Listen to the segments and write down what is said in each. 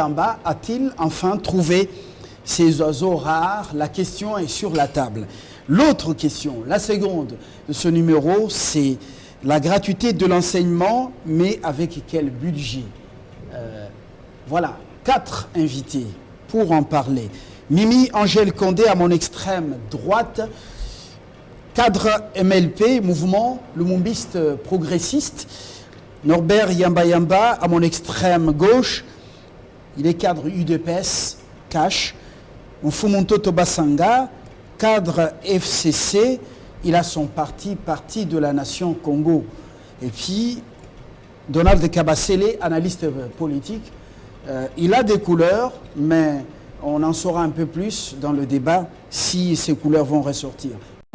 Yamba a-t-il enfin trouvé ces oiseaux rares? La question est sur la table. L'autre question, la seconde de ce numéro, c'est la gratuité de l'enseignement, mais avec quel budget? Voilà, 4 invités pour en parler. Mimi Angèle Condé à mon extrême droite, cadre MLP, mouvement lumumbiste progressiste. Norbert Yamba Yamba à mon extrême gauche, il est cadre UDPS, cash. Mfumunto Tobasanga, cadre FCC, il a son parti de la nation Congo. Et puis, Donald Kabasele, analyste politique, il a des couleurs, mais on en saura un peu plus dans le débat si ces couleurs vont ressortir.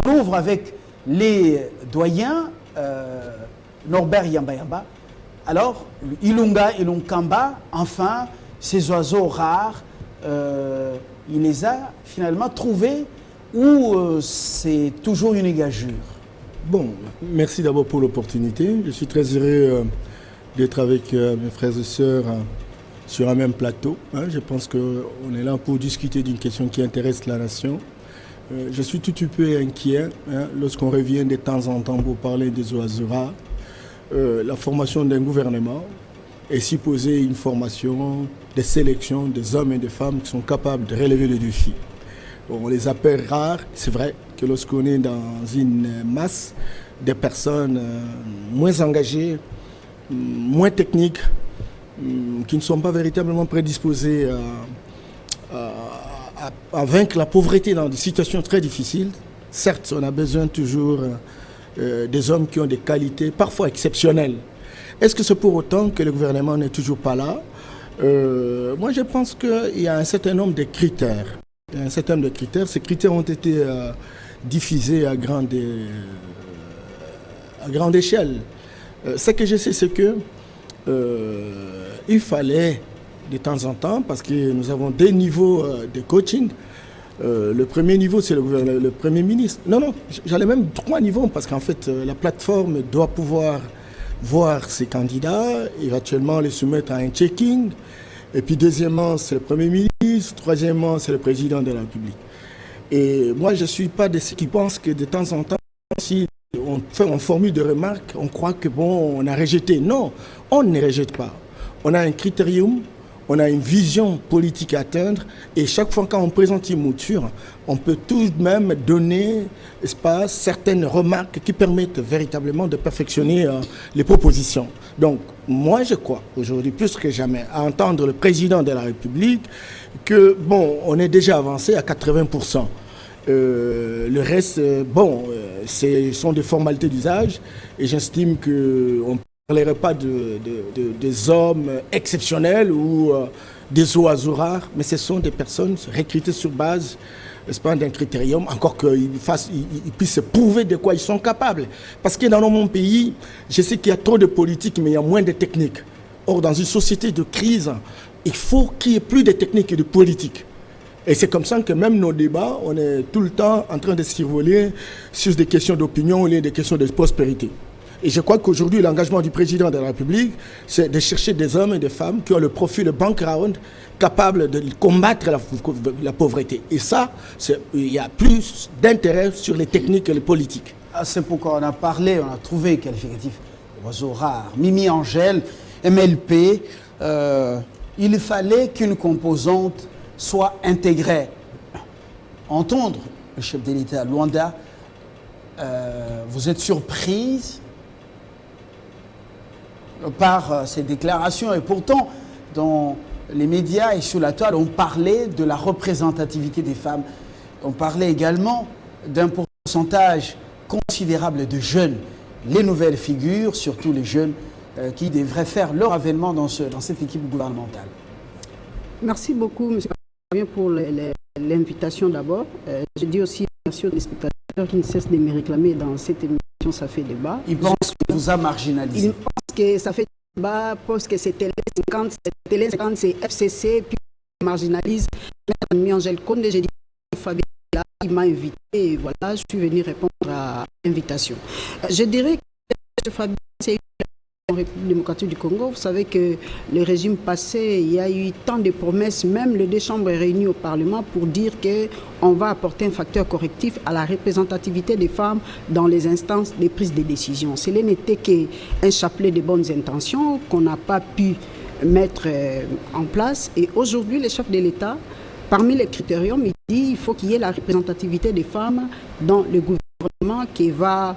On ouvre avec les doyens, Norbert Yamba Yamba. Alors, Ilunga Ilunkamba, enfin, ces oiseaux rares, il les a finalement trouvés ou c'est toujours une gageure? Bon, merci d'abord pour l'opportunité. Je suis très heureux d'être avec mes frères et sœurs sur un même plateau. Je pense qu'on est là pour discuter d'une question qui intéresse la nation. Je suis tout un peu inquiet lorsqu'on revient de temps en temps pour parler des oiseaux rares. La formation d'un gouvernement est supposée une formation de sélection des hommes et des femmes qui sont capables de relever le défi. On les appelle rares. C'est vrai que lorsqu'on est dans une masse de personnes moins engagées, moins techniques, qui ne sont pas véritablement prédisposées à vaincre la pauvreté dans des situations très difficiles, certes, on a besoin toujours des hommes qui ont des qualités parfois exceptionnelles. Est-ce que c'est pour autant que le gouvernement n'est toujours pas là? Moi, je pense qu'il y a un certain nombre de critères. Il y a un certain nombre de critères. Ces critères ont été diffusés à grande échelle. Ce que je sais, c'est que il fallait de temps en temps, parce que nous avons des niveaux de coaching. Le premier niveau, c'est le Premier ministre. Non, j'allais même 3 niveaux, parce qu'en fait, la plateforme doit pouvoir voir ses candidats, éventuellement les soumettre à un checking. Et puis deuxièmement, c'est le Premier ministre. Troisièmement, c'est le président de la République. Et moi, je ne suis pas de ceux qui pensent que de temps en temps, si on formule des remarques, on croit que bon, on a rejeté. Non, on ne rejette pas. On a un critérium, on a une vision politique à atteindre, et chaque fois quand on présente une mouture, on peut tout de même donner, n'est-ce pas, certaines remarques qui permettent véritablement de perfectionner les propositions. Donc, moi je crois, aujourd'hui plus que jamais, à entendre le président de la République, que bon, on est déjà avancé à 80%. Le reste, ce sont des formalités d'usage, et j'estime qu'on ne parlerait pas des hommes exceptionnels ou des oiseaux rares, mais ce sont des personnes recrutées sur base, n'est-ce pas, d'un critérium, encore qu'ils puissent prouver de quoi ils sont capables. Parce que dans mon pays, je sais qu'il y a trop de politique, mais il y a moins de techniques. Or, dans une société de crise, il faut qu'il y ait plus de techniques et de politique. Et c'est comme ça que même nos débats, on est tout le temps en train de survoler sur des questions d'opinion ou des questions de prospérité. Et je crois qu'aujourd'hui, l'engagement du président de la République, c'est de chercher des hommes et des femmes qui ont le profil, le background, capable de combattre la pauvreté. Et ça, il y a plus d'intérêt sur les techniques et les politiques. C'est pourquoi on a parlé, on a trouvé qualificatif oiseau rare. Mimi Angèle, MLP, il fallait qu'une composante soit intégrée. Entendre le chef de l'État, Luanda, vous êtes surprise par ces déclarations, et pourtant dans les médias et sur la toile on parlait de la représentativité des femmes, on parlait également d'un pourcentage considérable de jeunes, les nouvelles figures, surtout les jeunes qui devraient faire leur avènement dans cette équipe gouvernementale. Merci beaucoup M. pour l'invitation d'abord. Je dis aussi merci aux téléspectateurs qui ne cessent de me réclamer dans cette émission. Ça fait débat. Ils pensent que vous a marginalisé. Ils pensent que ça fait débat, parce que c'est Télé 50, c'est FCC, puis ils marginalisent. Mimi Angèle Condé, j'ai dit Fabien, il m'a invité, et voilà, je suis venu répondre à l'invitation. Je dirais que Fabien, c'est une République démocratique du Congo. Vous savez que le régime passé, il y a eu tant de promesses, même les deux chambres réunies au Parlement pour dire qu'on va apporter un facteur correctif à la représentativité des femmes dans les instances de prise de décision. Cela n'était qu'un chapelet de bonnes intentions qu'on n'a pas pu mettre en place. Et aujourd'hui, le chef de l'État, parmi les critériums, il dit qu'il faut qu'il y ait la représentativité des femmes dans le gouvernement qui va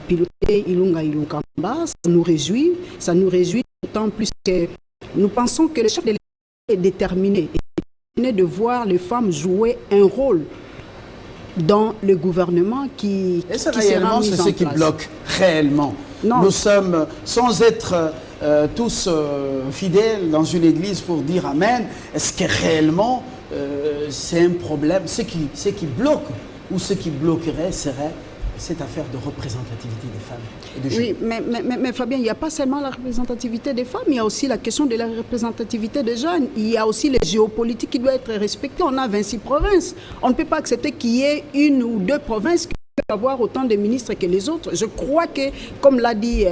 piloter Ilunga Ilunkamba. Ça nous réjouit d'autant plus que nous pensons que le chef de l'État est déterminé de voir les femmes jouer un rôle dans le gouvernement qui ça, sera réellement, mis c'est en ce qui place. bloque réellement. Non. Nous sommes, sans être tous fidèles dans une église pour dire Amen, est-ce que réellement c'est un problème? Ce qui bloque ou ce qui bloquerait serait cette affaire de représentativité des femmes et de Oui, mais Fabien, il n'y a pas seulement la représentativité des femmes, il y a aussi la question de la représentativité des jeunes. Il y a aussi les géopolitiques qui doivent être respectées. On a 26 provinces. On ne peut pas accepter qu'il y ait une ou deux provinces qui peuvent avoir autant de ministres que les autres. Je crois que, comme l'a dit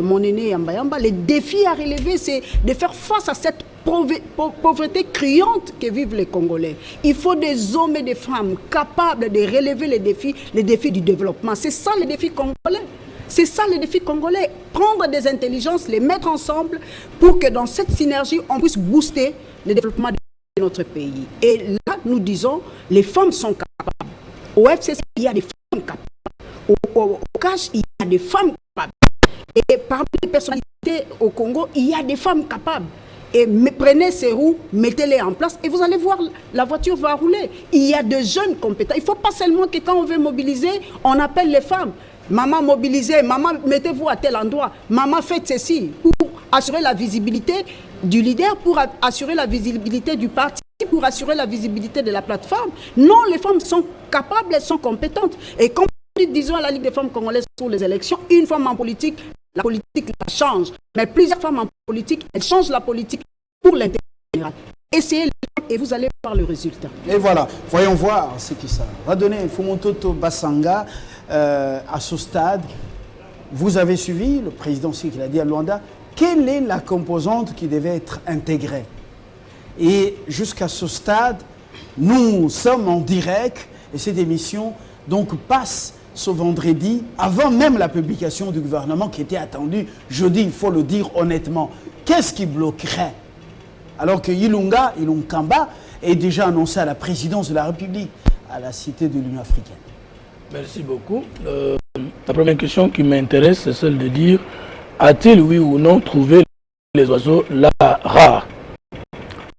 mon aîné Yamba, le défi à relever, c'est de faire face à cette pauvreté criante que vivent les Congolais. Il faut des hommes et des femmes capables de relever les défis du développement. C'est ça le défi congolais. C'est ça le défi congolais. Prendre des intelligences, les mettre ensemble pour que dans cette synergie, on puisse booster le développement de notre pays. Et là, nous disons, les femmes sont capables. Au FCC, il y a des femmes capables. Au CACH, il y a des femmes capables. Et parmi les personnalités au Congo, il y a des femmes capables. Et prenez ces roues, mettez-les en place et vous allez voir, la voiture va rouler. Il y a de jeunes compétents. Il ne faut pas seulement que quand on veut mobiliser, on appelle les femmes. Maman mobilisez, maman mettez-vous à tel endroit, maman faites ceci pour assurer la visibilité du leader, pour assurer la visibilité du parti, pour assurer la visibilité de la plateforme. Non, les femmes sont capables, elles sont compétentes. Et comme nous disons à la Ligue des femmes congolaises pour les élections, une femme en politique, la politique la change. Mais plusieurs femmes en politique, elles changent la politique pour l'intérêt général. Essayez et vous allez voir le résultat. Et voilà, voyons voir ce que ça va donner. Fumototo Basanga, à ce stade, vous avez suivi le président ce qu'il a dit à Luanda. Quelle est la composante qui devait être intégrée? Et jusqu'à ce stade, nous sommes en direct et cette émission donc passe ce vendredi, avant même la publication du gouvernement qui était attendue jeudi, il faut le dire honnêtement. Qu'est-ce qui bloquerait? Alors que Ilunga Ilunkamba est déjà annoncé à la présidence de la République, à la Cité de l'Union africaine. Merci beaucoup. La première question qui m'intéresse, c'est celle de dire, a-t-il oui ou non trouvé les oiseaux là rares?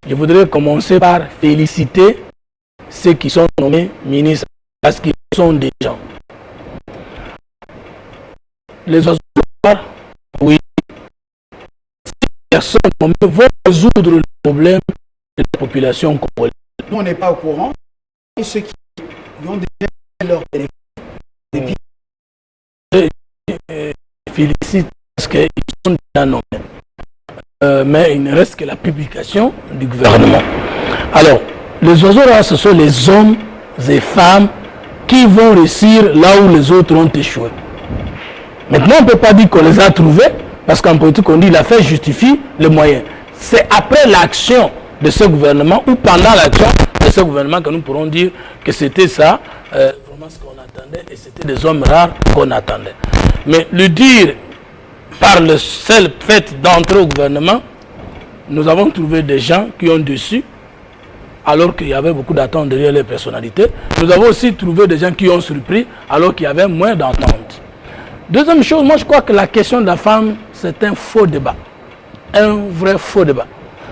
Je voudrais commencer par féliciter ceux qui sont nommés ministres, parce qu'ils sont des gens. Les oiseaux rares, oui. Personne ne vont résoudre le problème de la population congolaise. Nous, on n'est pas au courant. Et ceux qui ont déjà leur téléphone depuis. Je félicite parce qu'ils sont déjà nommés. Mais il ne reste que la publication du gouvernement. Alors, les oiseaux rares, ce sont les hommes et femmes qui vont réussir là où les autres ont échoué. Maintenant, on ne peut pas dire qu'on les a trouvés, parce qu'en politique, on dit la fin justifie les moyens. C'est après l'action de ce gouvernement ou pendant l'action de ce gouvernement que nous pourrons dire que c'était ça, vraiment ce qu'on attendait, et c'était des hommes rares qu'on attendait. Mais le dire par le seul fait d'entrer au gouvernement, nous avons trouvé des gens qui ont dessus, alors qu'il y avait beaucoup d'attentes derrière les personnalités. Nous avons aussi trouvé des gens qui ont surpris, alors qu'il y avait moins d'attentes. Deuxième chose, moi je crois que la question de la femme, c'est un faux débat. Un vrai faux débat.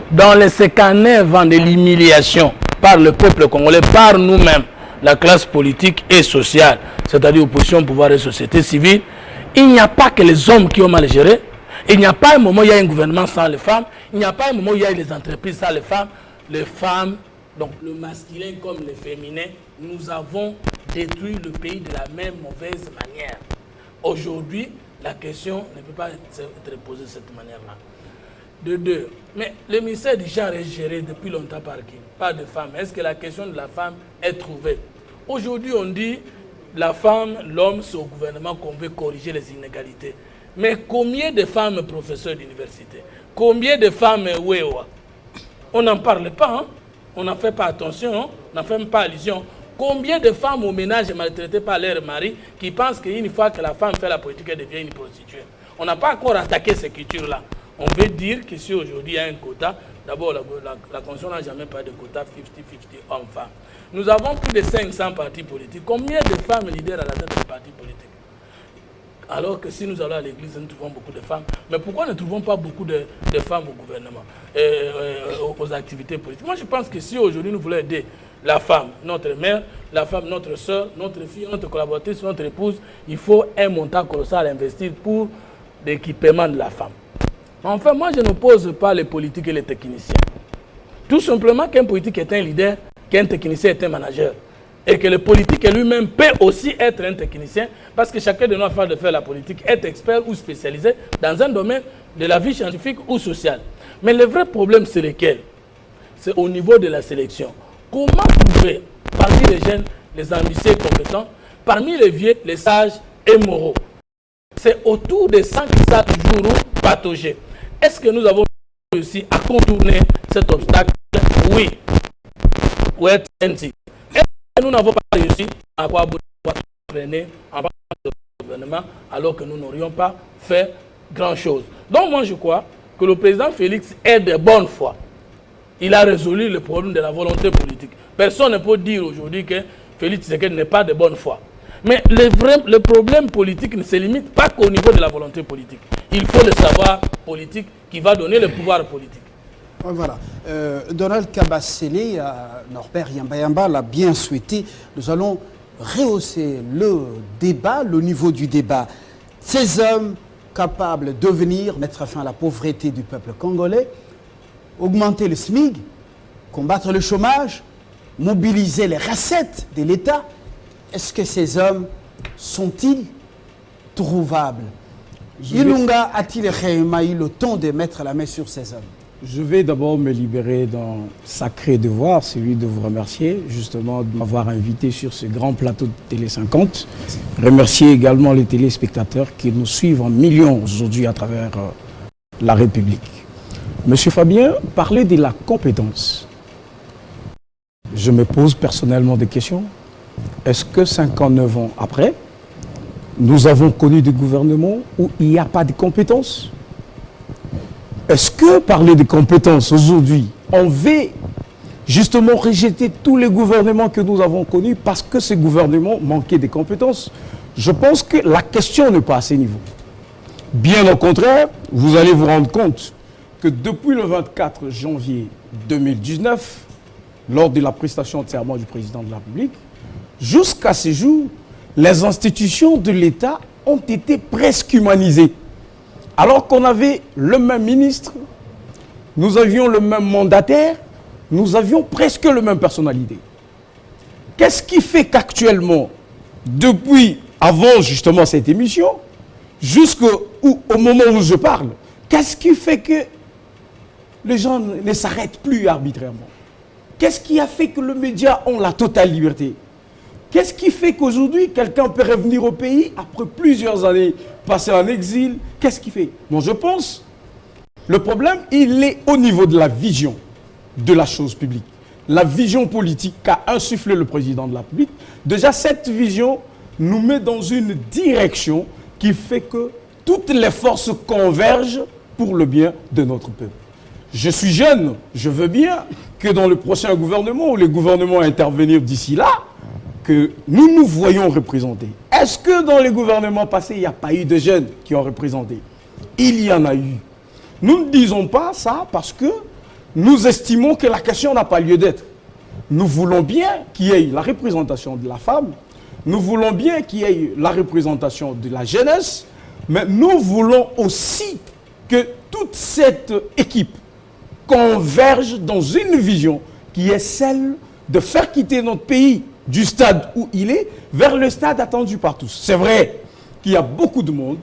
Dans les sécanèvres de l'humiliation par le peuple congolais, par nous-mêmes, la classe politique et sociale, c'est-à-dire opposition, pouvoir et société civile, il n'y a pas que les hommes qui ont mal géré. Il n'y a pas un moment où il y a un gouvernement sans les femmes. Il n'y a pas un moment où il y a les entreprises sans les femmes. Les femmes, donc le masculin comme le féminin, nous avons détruit le pays de la même mauvaise manière. Aujourd'hui, la question ne peut pas être posée de cette manière-là. De deux, mais le ministère du genre est géré depuis longtemps par qui? Pas de femmes. Est-ce que la question de la femme est trouvée? Aujourd'hui, on dit la femme, l'homme, c'est au gouvernement qu'on veut corriger les inégalités. Mais combien de femmes professeurs d'université? Combien de femmes Wewa? On n'en parle pas, hein? On n'en fait pas attention, hein? On n'en fait même pas allusion. Combien de femmes au ménage maltraitées par leur mari qui pensent qu'une fois que la femme fait la politique, elle devient une prostituée? On n'a pas encore attaqué ces cultures-là. On veut dire que si aujourd'hui il y a un quota, d'abord la Constitution n'a jamais parlé de quota 50-50 hommes-femmes. Nous avons plus de 500 partis politiques. Combien de femmes leaders à la tête des partis politiques? Alors que si nous allons à l'église, nous trouvons beaucoup de femmes. Mais pourquoi ne trouvons pas beaucoup de femmes au gouvernement, aux activités politiques? Moi, je pense que si aujourd'hui nous voulons aider la femme, notre mère, la femme, notre soeur, notre fille, notre collaboratrice, notre épouse, il faut un montant colossal à investir pour l'équipement de la femme. Enfin, moi, je n'oppose pas les politiques et les techniciens. Tout simplement qu'un politique est un leader, qu'un technicien est un manager. Et que le politique lui-même peut aussi être un technicien, parce que chacun de nous, afin de faire la politique, est expert ou spécialisé dans un domaine de la vie scientifique ou sociale. Mais le vrai problème, c'est lequel? C'est au niveau de la sélection. Comment trouver parmi les jeunes, les ambitieux compétents, parmi les vieux, les sages et moraux? C'est autour de ça qui ça toujours patauger. Est-ce que nous avons réussi à contourner cet obstacle? Oui. Ou est ainsi. Nous n'avons pas réussi à avoir traîner en bas du gouvernement alors que nous n'aurions pas fait grand-chose. Donc moi je crois que le président Félix est de bonne foi. Il a résolu le problème de la volonté politique. Personne ne peut dire aujourd'hui que Félix Tshisekedi n'est pas de bonne foi. Mais le problème politique ne se limite pas qu'au niveau de la volonté politique. Il faut le savoir politique qui va donner le pouvoir politique. Voilà. Donald Kabasele, Norbert Yamba l'a bien souhaité. Nous allons rehausser le débat, le niveau du débat. Ces hommes capables de venir mettre fin à la pauvreté du peuple congolais, augmenter le SMIC, combattre le chômage, mobiliser les recettes de l'État. Est-ce que ces hommes sont-ils trouvables? Ilunga a-t-il réellement eu le temps de mettre la main sur ces hommes? Je vais d'abord me libérer d'un sacré devoir, celui de vous remercier justement de m'avoir invité sur ce grand plateau de Télé 50. Remercier également les téléspectateurs qui nous suivent en millions aujourd'hui à travers la République. Monsieur Fabien, parler de la compétence. Je me pose personnellement des questions. Est-ce que 59 ans après, nous avons connu des gouvernements où il n'y a pas de compétences? Est-ce que parler de compétences aujourd'hui, on veut justement rejeter tous les gouvernements que nous avons connus parce que ces gouvernements manquaient de compétences? Je pense que la question n'est pas à ce niveau. Bien au contraire, vous allez vous rendre compte que depuis le 24 janvier 2019, lors de la prestation de serment du président de la République, jusqu'à ce jour, les institutions de l'État ont été presque humanisées. Alors qu'on avait le même ministre, nous avions le même mandataire, nous avions presque la même personnalité. Qu'est-ce qui fait qu'actuellement, depuis avant justement cette émission, jusqu'au moment où je parle, qu'est-ce qui fait que les gens ne s'arrêtent plus arbitrairement? Qu'est-ce qui a fait que les médias ont la totale liberté? Qu'est-ce qui fait qu'aujourd'hui, quelqu'un peut revenir au pays après plusieurs années passées en exil? Qu'est-ce qui fait? Bon, je pense, le problème, il est au niveau de la vision de la chose publique. La vision politique qu'a insufflé le président de la République. Déjà, cette vision nous met dans une direction qui fait que toutes les forces convergent pour le bien de notre peuple. Je suis jeune, je veux bien que dans le prochain gouvernement ou les gouvernements à intervenir d'ici là, que nous nous voyons représenter. Est-ce que dans les gouvernements passés, il n'y a pas eu de jeunes qui ont représenté? Il y en a eu. Nous ne disons pas ça parce que nous estimons que la question n'a pas lieu d'être. Nous voulons bien qu'il y ait la représentation de la femme, nous voulons bien qu'il y ait la représentation de la jeunesse, mais nous voulons aussi que toute cette équipe converge dans une vision qui est celle de faire quitter notre pays du stade où il est vers le stade attendu par tous. C'est vrai qu'il y a beaucoup de monde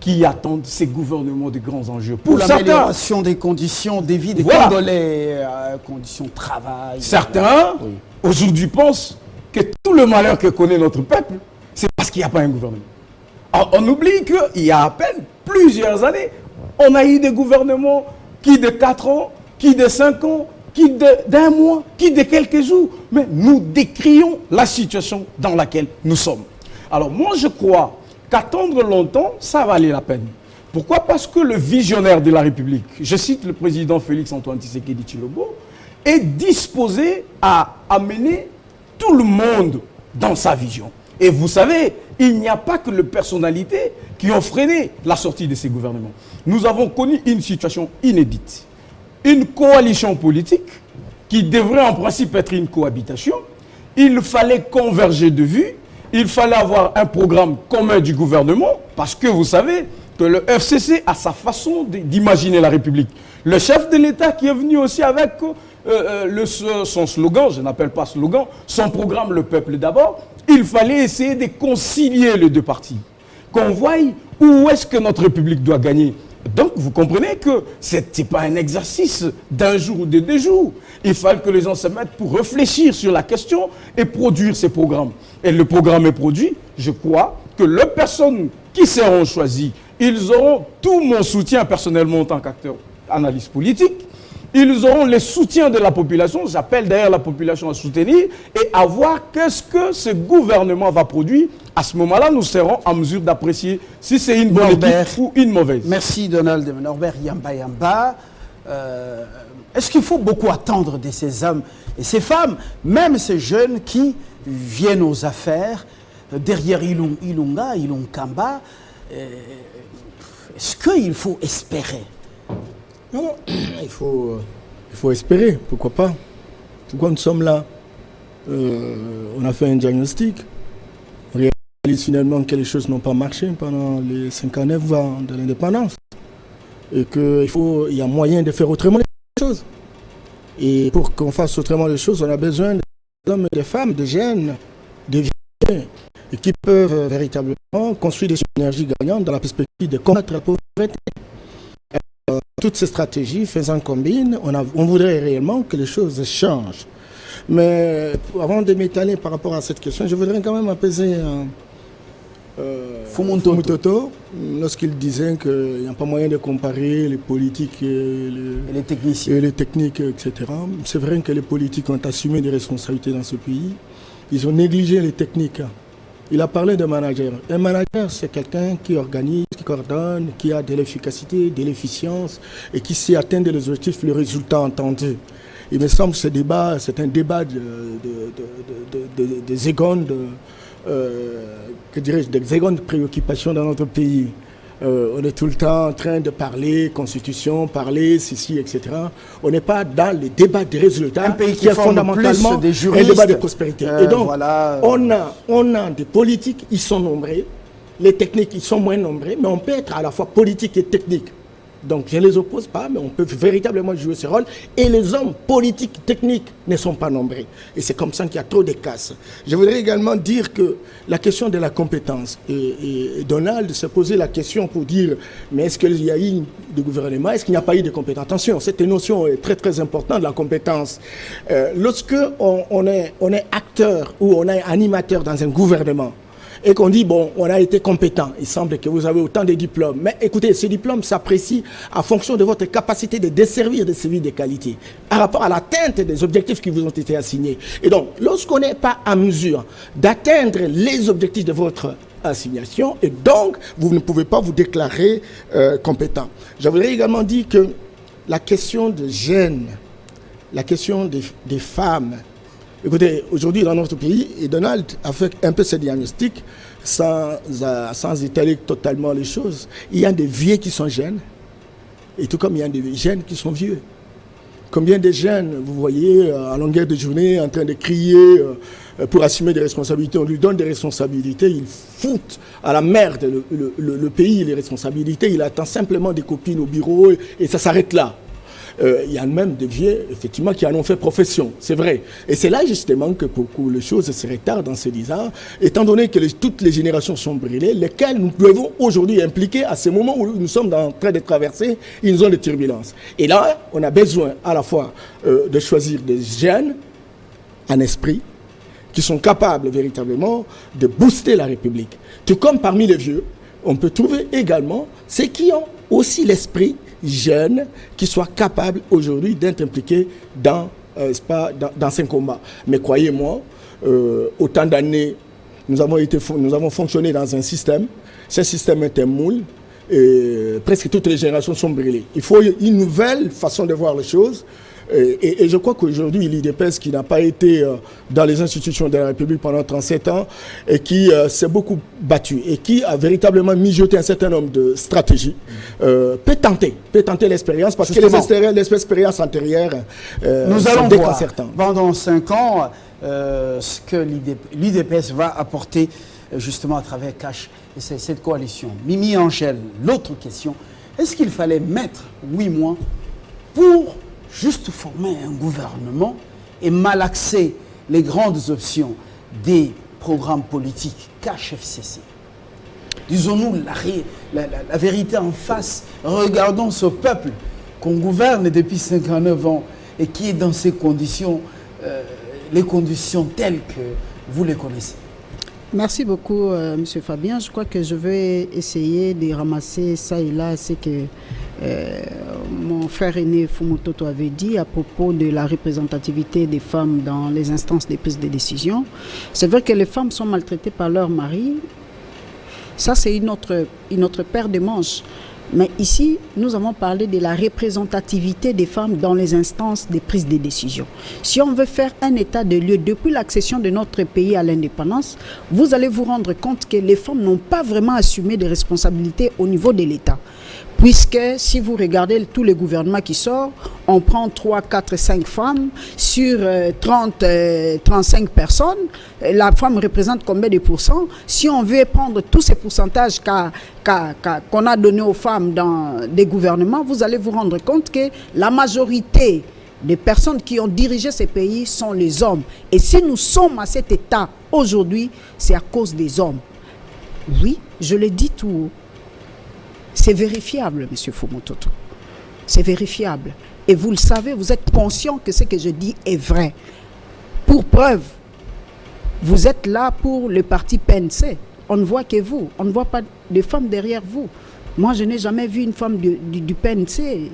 qui attendent ces gouvernements de grands enjeux. Pour l'amélioration des conditions de vie des Congolais, conditions de travail. Certains, aujourd'hui, pensent que tout le malheur que connaît notre peuple, c'est parce qu'il n'y a pas un gouvernement. Alors, on oublie qu'il y a à peine plus plusieurs années, on a eu des gouvernements qui de 4 ans, qui de 5 ans, qui d'un mois, qui de quelques jours. Mais nous décrions la situation dans laquelle nous sommes. Alors moi, je crois qu'attendre longtemps, ça valait la peine. Pourquoi? Parce que le visionnaire de la République, je cite le président Félix-Antoine Tshisekedi Tshilombo, est disposé à amener tout le monde dans sa vision. Et vous savez, il n'y a pas que les personnalités qui ont freiné la sortie de ces gouvernements. Nous avons connu une situation inédite. Une coalition politique qui devrait en principe être une cohabitation. Il fallait converger de vues. Il fallait avoir un programme commun du gouvernement parce que vous savez que le FCC a sa façon d'imaginer la République. Le chef de l'État qui est venu aussi avec son slogan, je n'appelle pas slogan, son programme Le Peuple d'abord, il fallait essayer de concilier les deux partis. Qu'on voie où est-ce que notre République doit gagner. Donc vous comprenez que ce n'est pas un exercice d'un jour ou de 2 jours. Il fallait que les gens se mettent pour réfléchir sur la question et produire ces programmes. Et le programme est produit. Je crois que les personnes qui seront choisies, ils auront tout mon soutien personnellement en tant qu'acteur analyste politique. Ils auront le soutien de la population. J'appelle d'ailleurs la population à soutenir et à voir qu'est-ce que ce gouvernement va produire. À ce moment-là, nous serons en mesure d'apprécier si c'est une bonne équipe ou une mauvaise. Merci Donald Norbert Yamba Yamba. Est-ce qu'il faut beaucoup attendre de ces hommes et ces femmes, même ces jeunes qui viennent aux affaires derrière Ilunga, Ilunkamba? Est-ce qu'il faut espérer? Non, il faut espérer, pourquoi pas. Pourquoi nous sommes là? On a fait un diagnostic. On réalise finalement que les choses n'ont pas marché pendant les 59 ans de l'indépendance. Et qu'il y a moyen de faire autrement les choses. Et pour qu'on fasse autrement les choses, on a besoin d'hommes et de femmes, de jeunes, de vieux, et qui peuvent véritablement construire des synergies gagnantes dans la perspective de combattre la pauvreté. Toutes ces stratégies faisant combine, on voudrait réellement que les choses changent. Mais avant de m'étaler par rapport à cette question, je voudrais quand même apaiser Fumon Toto lorsqu'il disait qu'il n'y a pas moyen de comparer les politiques et les techniques, etc. C'est vrai que les politiques ont assumé des responsabilités dans ce pays. Ils ont négligé les techniques. Il a parlé de manager. Un manager, c'est quelqu'un qui organise, qui coordonne, qui a de l'efficacité, de l'efficience et qui sait atteindre les objectifs, le résultat entendu. Il me semble que ce débat, c'est un débat des secondes, des secondes préoccupations dans notre pays. On est tout le temps en train de parler constitution, parler ceci, etc. On n'est pas dans les débats des résultats. Un pays qui est fondamentalement un débat de prospérité. Et donc, voilà, on a des politiques, ils sont nombreux. Les techniques, ils sont moins nombreux. Mais on peut être à la fois politique et technique. Donc je ne les oppose pas, mais on peut véritablement jouer ce rôle. Et les hommes politiques, techniques ne sont pas nombreux. Et c'est comme ça qu'il y a trop de casse. Je voudrais également dire que la question de la compétence, et Donald s'est posé la question pour dire, mais est-ce qu'il y a eu de gouvernement, est-ce qu'il n'y a pas eu de compétence? Attention, cette notion est très très importante, la compétence. Lorsque on est acteur ou on est animateur dans un gouvernement, et qu'on dit, bon, on a été compétent, il semble que vous avez autant de diplômes. Mais écoutez, ces diplômes s'apprécient en fonction de votre capacité de desservir des services de qualité, par rapport à l'atteinte des objectifs qui vous ont été assignés. Et donc, lorsqu'on n'est pas à mesure d'atteindre les objectifs de votre assignation, et donc, vous ne pouvez pas vous déclarer compétent. Je voudrais également dire que la question des jeunes, la question des femmes, écoutez, aujourd'hui dans notre pays, et Donald a fait un peu ce diagnostic sans étaler totalement les choses. Il y a des vieux qui sont jeunes, et tout comme il y a des jeunes qui sont vieux. Combien de jeunes, vous voyez, à longueur de journée, en train de crier pour assumer des responsabilités. On lui donne des responsabilités, il fout à la merde le pays, les responsabilités. Il attend simplement des copines au bureau et ça s'arrête là. Il y a même des vieux, effectivement, qui en ont fait profession, c'est vrai. Et c'est là, justement, que beaucoup les choses se retardent en se disant, étant donné que toutes les générations sont brûlées, lesquelles nous devons aujourd'hui impliquer à ce moment où nous sommes en train de traverser une zone de turbulence. Et là, on a besoin à la fois de choisir des jeunes en esprit, qui sont capables véritablement de booster la République. Tout comme parmi les vieux, on peut trouver également ceux qui ont aussi l'esprit jeune, qui soient capables aujourd'hui d'être impliqués dans ces combats. Mais croyez-moi, autant d'années, nous avons fonctionné dans un système. Ce système est un moule. Et presque toutes les générations sont brûlées. Il faut une nouvelle façon de voir les choses. Et je crois qu'aujourd'hui, l'IDPS, qui n'a pas été dans les institutions de la République pendant 37 ans, et qui s'est beaucoup battu, et qui a véritablement mijoté un certain nombre de stratégies, peut tenter l'expérience, parce que les expériences antérieures nous allons sont déconcertantes. Voir pendant 5 ans ce que l'IDPS va apporter justement à travers CASH et cette coalition. Mimi Angèle, l'autre question, est-ce qu'il fallait mettre 8 mois pour juste former un gouvernement et malaxer les grandes options des programmes politiques CASH FCC? Disons-nous la vérité en face. Regardons ce peuple qu'on gouverne depuis 59 ans et qui est dans ces conditions, les conditions telles que vous les connaissez. Merci beaucoup, M. Fabien. Je crois que je vais essayer de ramasser ça et là ce que mon frère aîné Fumutoto avait dit à propos de la représentativité des femmes dans les instances de prise de décision. C'est vrai que les femmes sont maltraitées par leur mari. Ça, c'est une autre paire de manches. Mais ici, nous avons parlé de la représentativité des femmes dans les instances de prise de décision. Si on veut faire un état de lieu depuis l'accession de notre pays à l'indépendance, vous allez vous rendre compte que les femmes n'ont pas vraiment assumé de responsabilités au niveau de l'État. Puisque si vous regardez tous les gouvernements qui sortent, on prend 3, 4, 5 femmes sur 35 personnes. La femme représente combien de pourcents? Si on veut prendre tous ces pourcentages qu'on a donnés aux femmes dans des gouvernements, vous allez vous rendre compte que la majorité des personnes qui ont dirigé ces pays sont les hommes. Et si nous sommes à cet état aujourd'hui, c'est à cause des hommes. Oui, je le dis tout haut. C'est vérifiable, M. Fumutoto. C'est vérifiable. Et vous le savez, vous êtes conscient que ce que je dis est vrai. Pour preuve, vous êtes là pour le parti PNC. On ne voit que vous. On ne voit pas de femmes derrière vous. Moi, je n'ai jamais vu une femme du PNC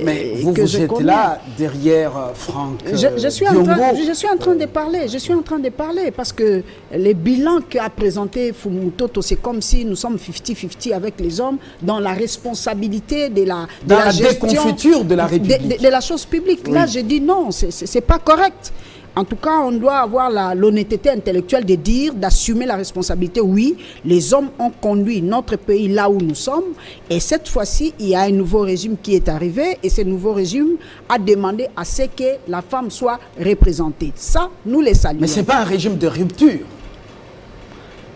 mais vous êtes là derrière Franck je suis en train de parler. Je suis en train de parler parce que les bilans qu'a présenté Fumutoto, c'est comme si nous sommes 50-50 avec les hommes dans la responsabilité de la gestion, déconfiture de la République. De la chose publique. Oui. Là, je dis non, c'est pas correct. En tout cas, on doit avoir l'honnêteté intellectuelle de dire, d'assumer la responsabilité. Oui, les hommes ont conduit notre pays là où nous sommes. Et cette fois-ci, il y a un nouveau régime qui est arrivé. Et ce nouveau régime a demandé à ce que la femme soit représentée. Ça, nous les saluons. Mais ce n'est pas un régime de rupture.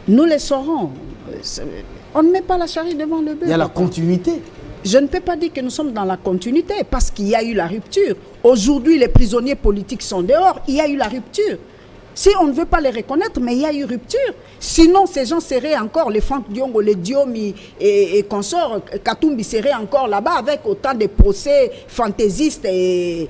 Nous les saurons. On ne met pas la charrue devant le bœuf. Il y a la continuité. Je ne peux pas dire que nous sommes dans la continuité parce qu'il y a eu la rupture. Aujourd'hui, les prisonniers politiques sont dehors. Il y a eu la rupture. Si on ne veut pas les reconnaître, mais il y a eu rupture. Sinon, ces gens seraient encore, les Franck Diongo, les Diomi et consorts, Katumbi seraient encore là-bas avec autant de procès fantaisistes et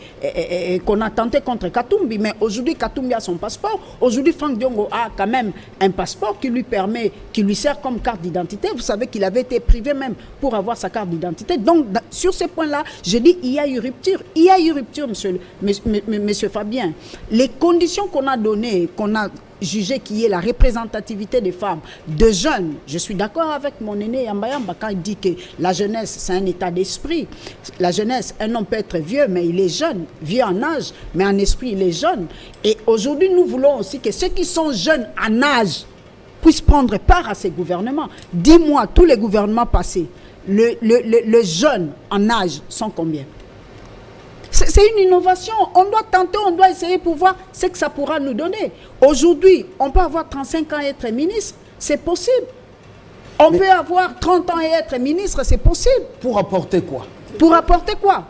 qu'on a tenté contre Katumbi. Mais aujourd'hui, Katumbi a son passeport. Aujourd'hui, Franck Diongo a quand même un passeport qui lui permet, qui lui sert comme carte d'identité. Vous savez qu'il avait été privé même pour avoir sa carte d'identité. Donc, sur ces points-là, je dis il y a eu rupture. Il y a eu rupture, monsieur Fabien. Les conditions qu'on a données, qu'on a jugé qu'il y ait la représentativité des femmes, de jeunes. Je suis d'accord avec mon aîné Yambayamba quand il dit que la jeunesse, c'est un état d'esprit. La jeunesse, un homme peut être vieux, mais il est jeune, vieux en âge, mais en esprit, il est jeune. Et aujourd'hui, nous voulons aussi que ceux qui sont jeunes en âge puissent prendre part à ces gouvernements. Dis-moi, tous les gouvernements passés, les jeunes en âge sont combien? C'est une innovation. On doit tenter, on doit essayer pour voir ce que ça pourra nous donner. Aujourd'hui, on peut avoir 35 ans et être ministre, c'est possible. On peut avoir 30 ans et être ministre, c'est possible. Pour apporter quoi? Pour apporter quoi?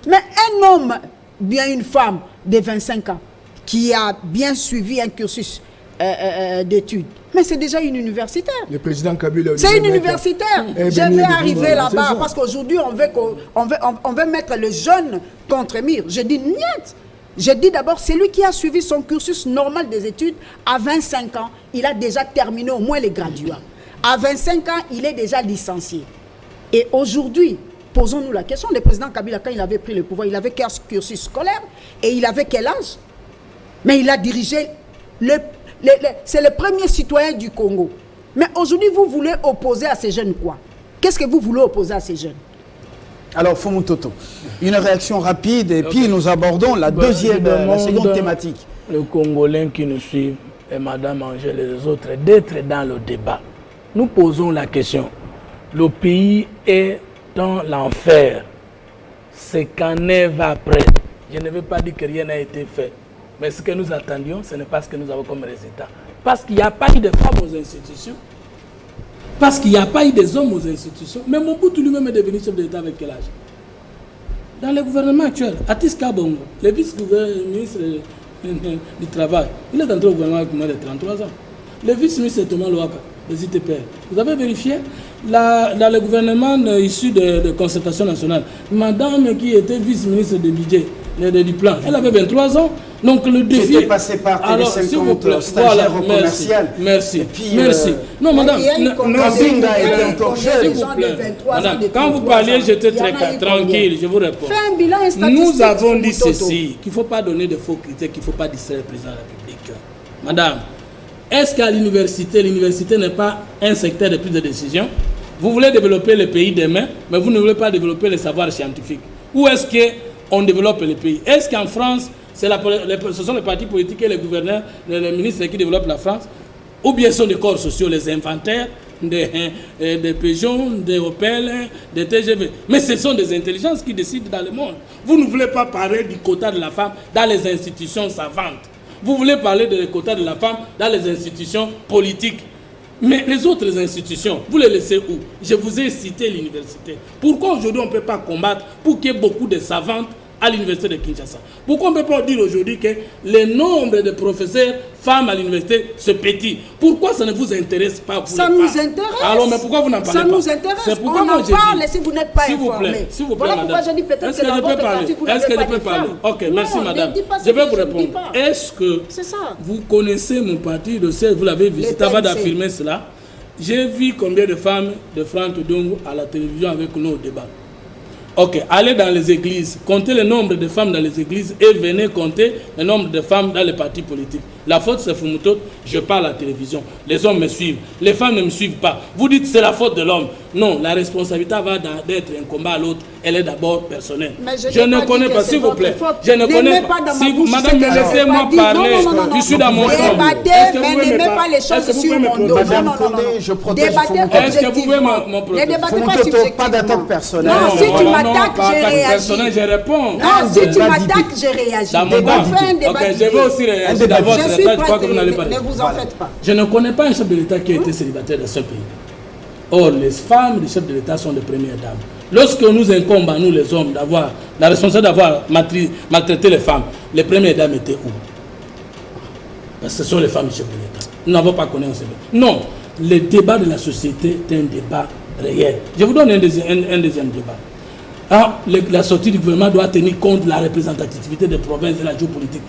Mais un homme, bien une femme de 25 ans, qui a bien suivi un cursus d'études, mais c'est déjà une universitaire. Le président Kabila. C'est une universitaire. Je vais arriver là-bas parce qu'aujourd'hui, on veut mettre le jeune contre mire. Je dis niet. Je dis d'abord, c'est lui qui a suivi son cursus normal des études à 25 ans. Il a déjà terminé au moins les graduats. À 25 ans, il est déjà licencié. Et aujourd'hui, posons-nous la question, le président Kabila, quand il avait pris le pouvoir, il avait quel cursus scolaire et il avait quel âge? Mais il a dirigé, c'est le premier citoyen du Congo. Mais aujourd'hui, vous voulez opposer à ces jeunes quoi? Qu'est-ce que vous voulez opposer à ces jeunes? Alors, Fumou Toto, une réaction rapide et puis nous abordons la la seconde thématique. Le Congolais qui nous suivent et Madame Angèle et les autres d'être dans le débat. Nous posons la question. Le pays est dans l'enfer. Ce qu'en est va après. Je ne veux pas dire que rien n'a été fait. Mais ce que nous attendions, ce n'est pas ce que nous avons comme résultat. Parce qu'il n'y a pas eu de femmes aux institutions. Parce qu'il n'y a pas eu des hommes aux institutions. Mais Mobutu lui-même est devenu chef de l'État avec quel âge? Dans le gouvernement actuel, Atis Kabongo, le vice-ministre du Travail, il est entré au gouvernement avec moins de 33 ans. Le vice-ministre Thomas Louaka, des ITPR. Vous avez vérifié dans le gouvernement issu de concertation nationale, madame qui était vice-ministre de budget, du plan, elle avait 23 ans. Donc le défi... J'étais passé par TV50, stagiaire au commercial. Merci. Puis, merci. Non, madame, Kazinga était encore jeune. Madame, quand vous parliez, j'étais très tranquille, je vous réponds. Nous avons dit ceci, qu'il ne faut pas donner de faux critères, qu'il ne faut pas distraire le président de la République. Madame, est-ce qu'à l'université n'est pas un secteur de prise de décision? Vous voulez développer le pays demain, mais vous ne voulez pas développer les savoirs scientifiques. Où est-ce qu'on développe le pays? Est-ce qu'en France, ce sont les partis politiques et les gouverneurs, les ministres qui développent la France? Ou bien ce sont des corps sociaux, les inventaires, des Peugeot, des Opel, des TGV. Mais ce sont des intelligences qui décident dans le monde. Vous ne voulez pas parler du quota de la femme dans les institutions savantes. Vous voulez parler du quota de la femme dans les institutions politiques. Mais les autres institutions, vous les laissez où? Je vous ai cité l'université. Pourquoi aujourd'hui on ne peut pas combattre pour qu'il y ait beaucoup de savantes à l'université de Kinshasa? Pourquoi on ne peut pas dire aujourd'hui que le nombre de professeurs femmes à l'université se petit? Pourquoi ça ne vous intéresse pas vous? Ça nous intéresse. Alors, mais pourquoi vous n'en parlez pas? Ça nous intéresse. C'est pourquoi on moi en parle si vous n'êtes pas informé. S'il vous plaît, voilà madame. pourquoi je dis peut-être Est-ce que je peux parler? Est-ce que je peux parler? Ok, merci madame. Je vais vous répondre. Est-ce que vous connaissez mon parti de CES? Vous l'avez visité avant d'affirmer cela. J'ai vu combien de femmes de Franck Dongo à la télévision avec nous au débat. Ok, allez dans les églises, comptez le nombre de femmes dans les églises et venez compter le nombre de femmes dans les partis politiques. La faute c'est Fumuto, je parle à la télévision. Les hommes me suivent, les femmes ne me suivent pas. Vous dites c'est la faute de l'homme. Non, la responsabilité va d'être un combat à l'autre, elle est d'abord personnelle. Je ne connais pas, s'il vous plaît. Je ne connais pas. Si vous, madame, laissez-moi parler. Je suis dans mon temps. Débattez, mais n'aimez pas les choses sur mon dos. Madame Condé, je protège Fumuto. Est-ce que vous pouvez m'en protéger? Ne débattez pas subjectivement. Pas d'attaque personnelle. Non, si tu m'attaques, je réagis. Je réponds. Non, si tu m'attaques, je réagis. Dans mon temps. Ok, je vais aussi réagir dans votre je suis état. Je crois que vous n'allez pas. Ne vous en faites pas. Je ne connais pas un chef de l'État qui a été célibataire dans ce pays. Or, les femmes des chefs de l'État sont les premières dames. Lorsque nous incombons à nous, les hommes, d'avoir la responsabilité d'avoir maltraité les femmes, les premières dames étaient où? Parce que ce sont les femmes des chefs de l'État. Nous n'avons pas connu un seul. Non, le débat de la société est un débat réel. Je vous donne un deuxième débat. Ah, la sortie du gouvernement doit tenir compte de la représentativité des provinces et de la géopolitique.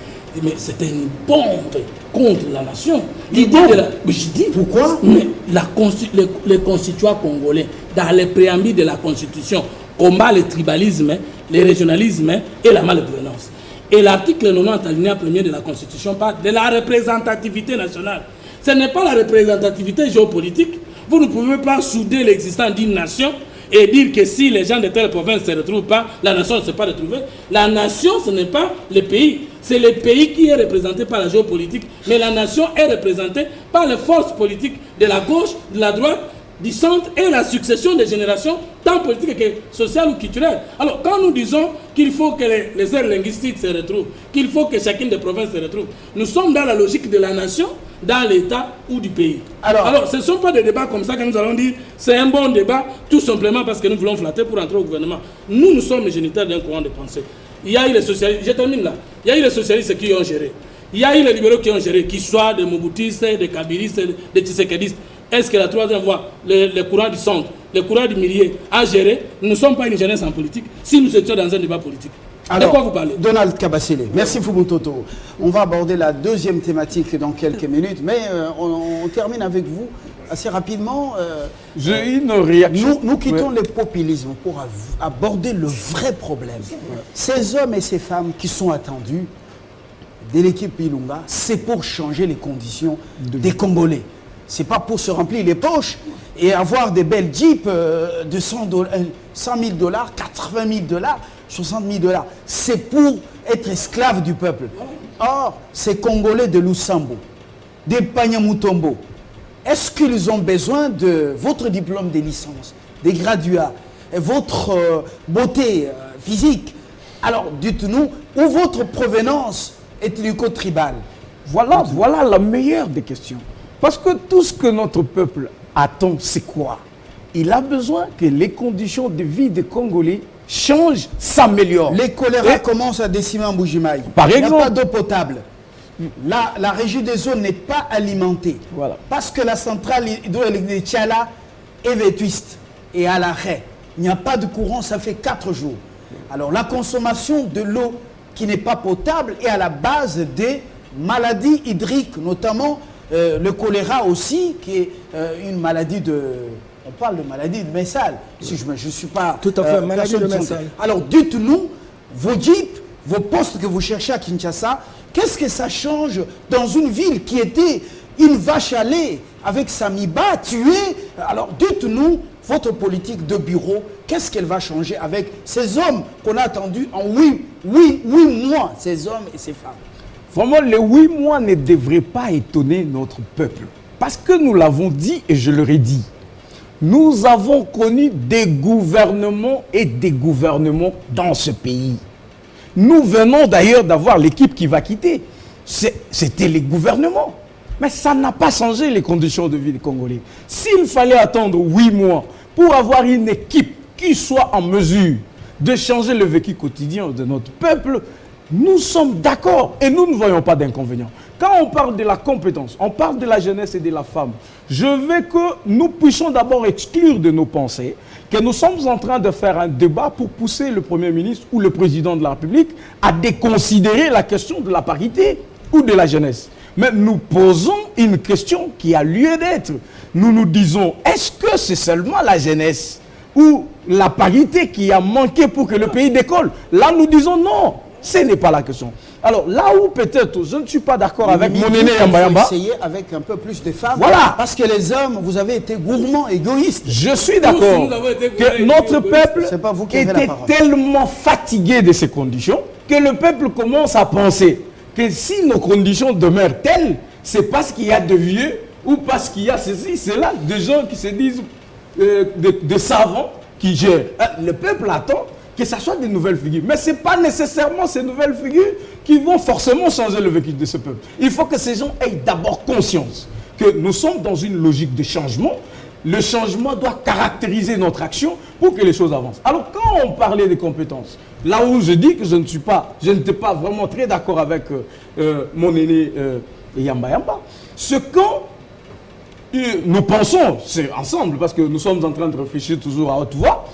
Mais c'était une bombe contre la nation. L'idée de la... Je dis pourquoi? Mais les constituants congolais, dans les préambules de la Constitution, combattent le tribalisme, le régionalisme et la malgouvernance. Et l'article 90 alinéa 1er de la Constitution parle de la représentativité nationale. Ce n'est pas la représentativité géopolitique. Vous ne pouvez pas souder l'existence d'une nation et dire que si les gens de telle province ne se retrouvent pas, la nation ne s'est pas retrouvée. La nation, ce n'est pas le pays. C'est le pays qui est représenté par la géopolitique. Mais la nation est représentée par les forces politiques de la gauche, de la droite, du centre et la succession des générations, tant politiques que sociales ou culturelles. Alors, quand nous disons qu'il faut que les aires linguistiques se retrouvent, qu'il faut que chacune des provinces se retrouve, nous sommes dans la logique de la nation, dans l'État ou du pays. Alors, ce ne sont pas des débats comme ça que nous allons dire, c'est un bon débat, tout simplement parce que nous voulons flatter pour entrer au gouvernement. Nous sommes géniteurs d'un courant de pensée. Il y a eu les socialistes, je termine là, il y a eu les socialistes qui ont géré. Il y a eu les libéraux qui ont géré, qu'ils soient des Mobutistes, des Kabilistes, des Tshisekedistes. Est-ce que la troisième voie, le courant du centre, le courant du milieu a géré? Nous ne sommes pas une jeunesse en politique si nous étions dans un débat politique. Alors, de quoi vous parlez? Donald Kabasele, merci Fumutoto. On va aborder la deuxième thématique dans quelques minutes, mais on termine avec vous assez rapidement. J'ai une réaction. Nous quittons le populisme pour aborder le vrai problème. Ces hommes et ces femmes qui sont attendus de l'équipe Ilunga, c'est pour changer les conditions des Congolais. C'est pas pour se remplir les poches et avoir des belles jeeps de 100 000 $, 80 000 $, 60 000 $. C'est pour être esclave du peuple. Or, ces Congolais de Lusambo, des Panyamutombo, est-ce qu'ils ont besoin de votre diplôme de licence, des graduats, et votre beauté physique? Alors, dites-nous, où votre provenance ethnico-tribale? Voilà la meilleure des questions. Parce que tout ce que notre peuple attend, c'est quoi? Il a besoin que les conditions de vie des Congolais changent, s'améliorent. Les choléra commencent à décimer en Bujimaï. Par Il n'y a exemple. pas d'eau potable. La régie des eaux n'est pas alimentée. Voilà. Parce que la centrale hydroélectrique de Tchala est vétuste et à l'arrêt. Il n'y a pas de courant, ça fait 4 jours. Alors la consommation de l'eau qui n'est pas potable est à la base des maladies hydriques, notamment le choléra aussi, qui est une maladie de... On parle de maladie de Messal. Si je ne suis pas... Tout à fait, maladie de personne Messal. Alors dites-nous, vos jeeps, vos postes que vous cherchez à Kinshasa, qu'est-ce que ça change dans une ville qui était une vache à lait avec Samiba tuée? Alors dites-nous, votre politique de bureau, qu'est-ce qu'elle va changer avec ces hommes qu'on a attendus en 8 mois, ces hommes et ces femmes? Vraiment, les 8 mois ne devraient pas étonner notre peuple. Parce que nous l'avons dit et je le redis. Nous avons connu des gouvernements et des gouvernements dans ce pays. Nous venons d'ailleurs d'avoir l'équipe qui va quitter. C'était les gouvernements. Mais ça n'a pas changé les conditions de vie des Congolais. S'il fallait attendre 8 mois pour avoir une équipe qui soit en mesure de changer le vécu quotidien de notre peuple, nous sommes d'accord et nous ne voyons pas d'inconvénient. Quand on parle de la compétence, on parle de la jeunesse et de la femme, je veux que nous puissions d'abord exclure de nos pensées que nous sommes en train de faire un débat pour pousser le Premier ministre ou le Président de la République à déconsidérer la question de la parité ou de la jeunesse. Mais nous posons une question qui a lieu d'être. Nous nous disons, est-ce que c'est seulement la jeunesse ou la parité qui a manqué pour que le pays décolle? Là, nous disons non, ce n'est pas la question. Alors là où peut-être je ne suis pas d'accord avec mon aîné Yamba Yamba. Essayer avec un peu plus de femmes. Voilà. Parce que les hommes, vous avez été gourmands, égoïstes. Je suis d'accord nous avons été que gourmands, notre égoïstes. peuple C'est pas vous qui avez la était parole. tellement fatigué de ces conditions que le peuple commence à penser que si nos conditions demeurent telles, c'est parce qu'il y a de vieux ou parce qu'il y a ceci, cela, des gens qui se disent de savants qui gèrent. Le peuple attend que ce soit des nouvelles figures. Mais ce n'est pas nécessairement ces nouvelles figures qui vont forcément changer le vécu de ce peuple. Il faut que ces gens aient d'abord conscience que nous sommes dans une logique de changement. Le changement doit caractériser notre action pour que les choses avancent. Alors quand on parlait des compétences, là où je dis que je n'étais pas vraiment très d'accord avec mon aîné Yamba Yamba, c'est quand nous pensons, c'est ensemble, parce que nous sommes en train de réfléchir toujours à haute voix,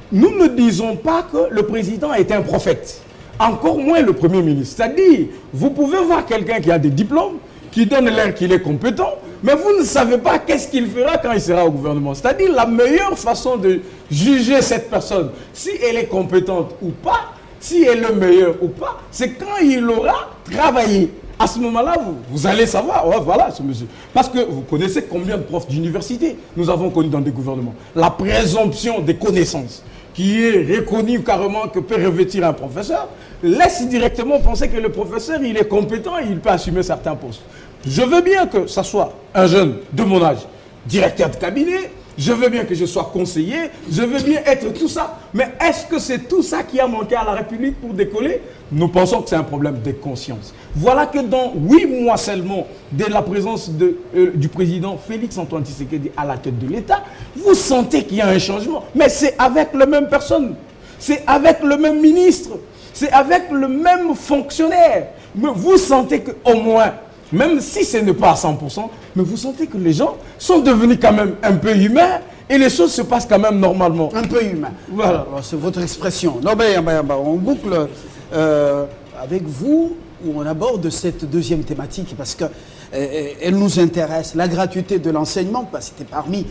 nous ne disons pas que le président est un prophète, encore moins le Premier ministre. C'est-à-dire, vous pouvez voir quelqu'un qui a des diplômes, qui donne l'air qu'il est compétent, mais vous ne savez pas qu'est-ce qu'il fera quand il sera au gouvernement. C'est-à-dire, la meilleure façon de juger cette personne, si elle est compétente ou pas, si elle est meilleure ou pas, c'est quand il aura travaillé. À ce moment-là, vous allez savoir, ouais, voilà ce monsieur. Parce que vous connaissez combien de profs d'université nous avons connus dans des gouvernements. La présomption des connaissances, qui est reconnue carrément que peut revêtir un professeur, laisse directement penser que le professeur, il est compétent et il peut assumer certains postes. Je veux bien que ça soit un jeune de mon âge, directeur de cabinet, je veux bien que je sois conseiller, je veux bien être tout ça. Mais est-ce que c'est tout ça qui a manqué à la République pour décoller? Nous pensons que c'est un problème de conscience. Voilà que dans 8 mois seulement de la présence du président Félix-Antoine Tshisekedi à la tête de l'État, vous sentez qu'il y a un changement. Mais c'est avec la même personne, c'est avec le même ministre, c'est avec le même fonctionnaire. Mais vous sentez qu'au moins, même si ce n'est pas à 100%, mais vous sentez que les gens sont devenus quand même un peu humains et les choses se passent quand même normalement. Un peu humain. Voilà. C'est votre expression. Non, ben, on boucle avec vous, où on aborde cette deuxième thématique, parce qu'elle nous intéresse, la gratuité de l'enseignement, c'était parmi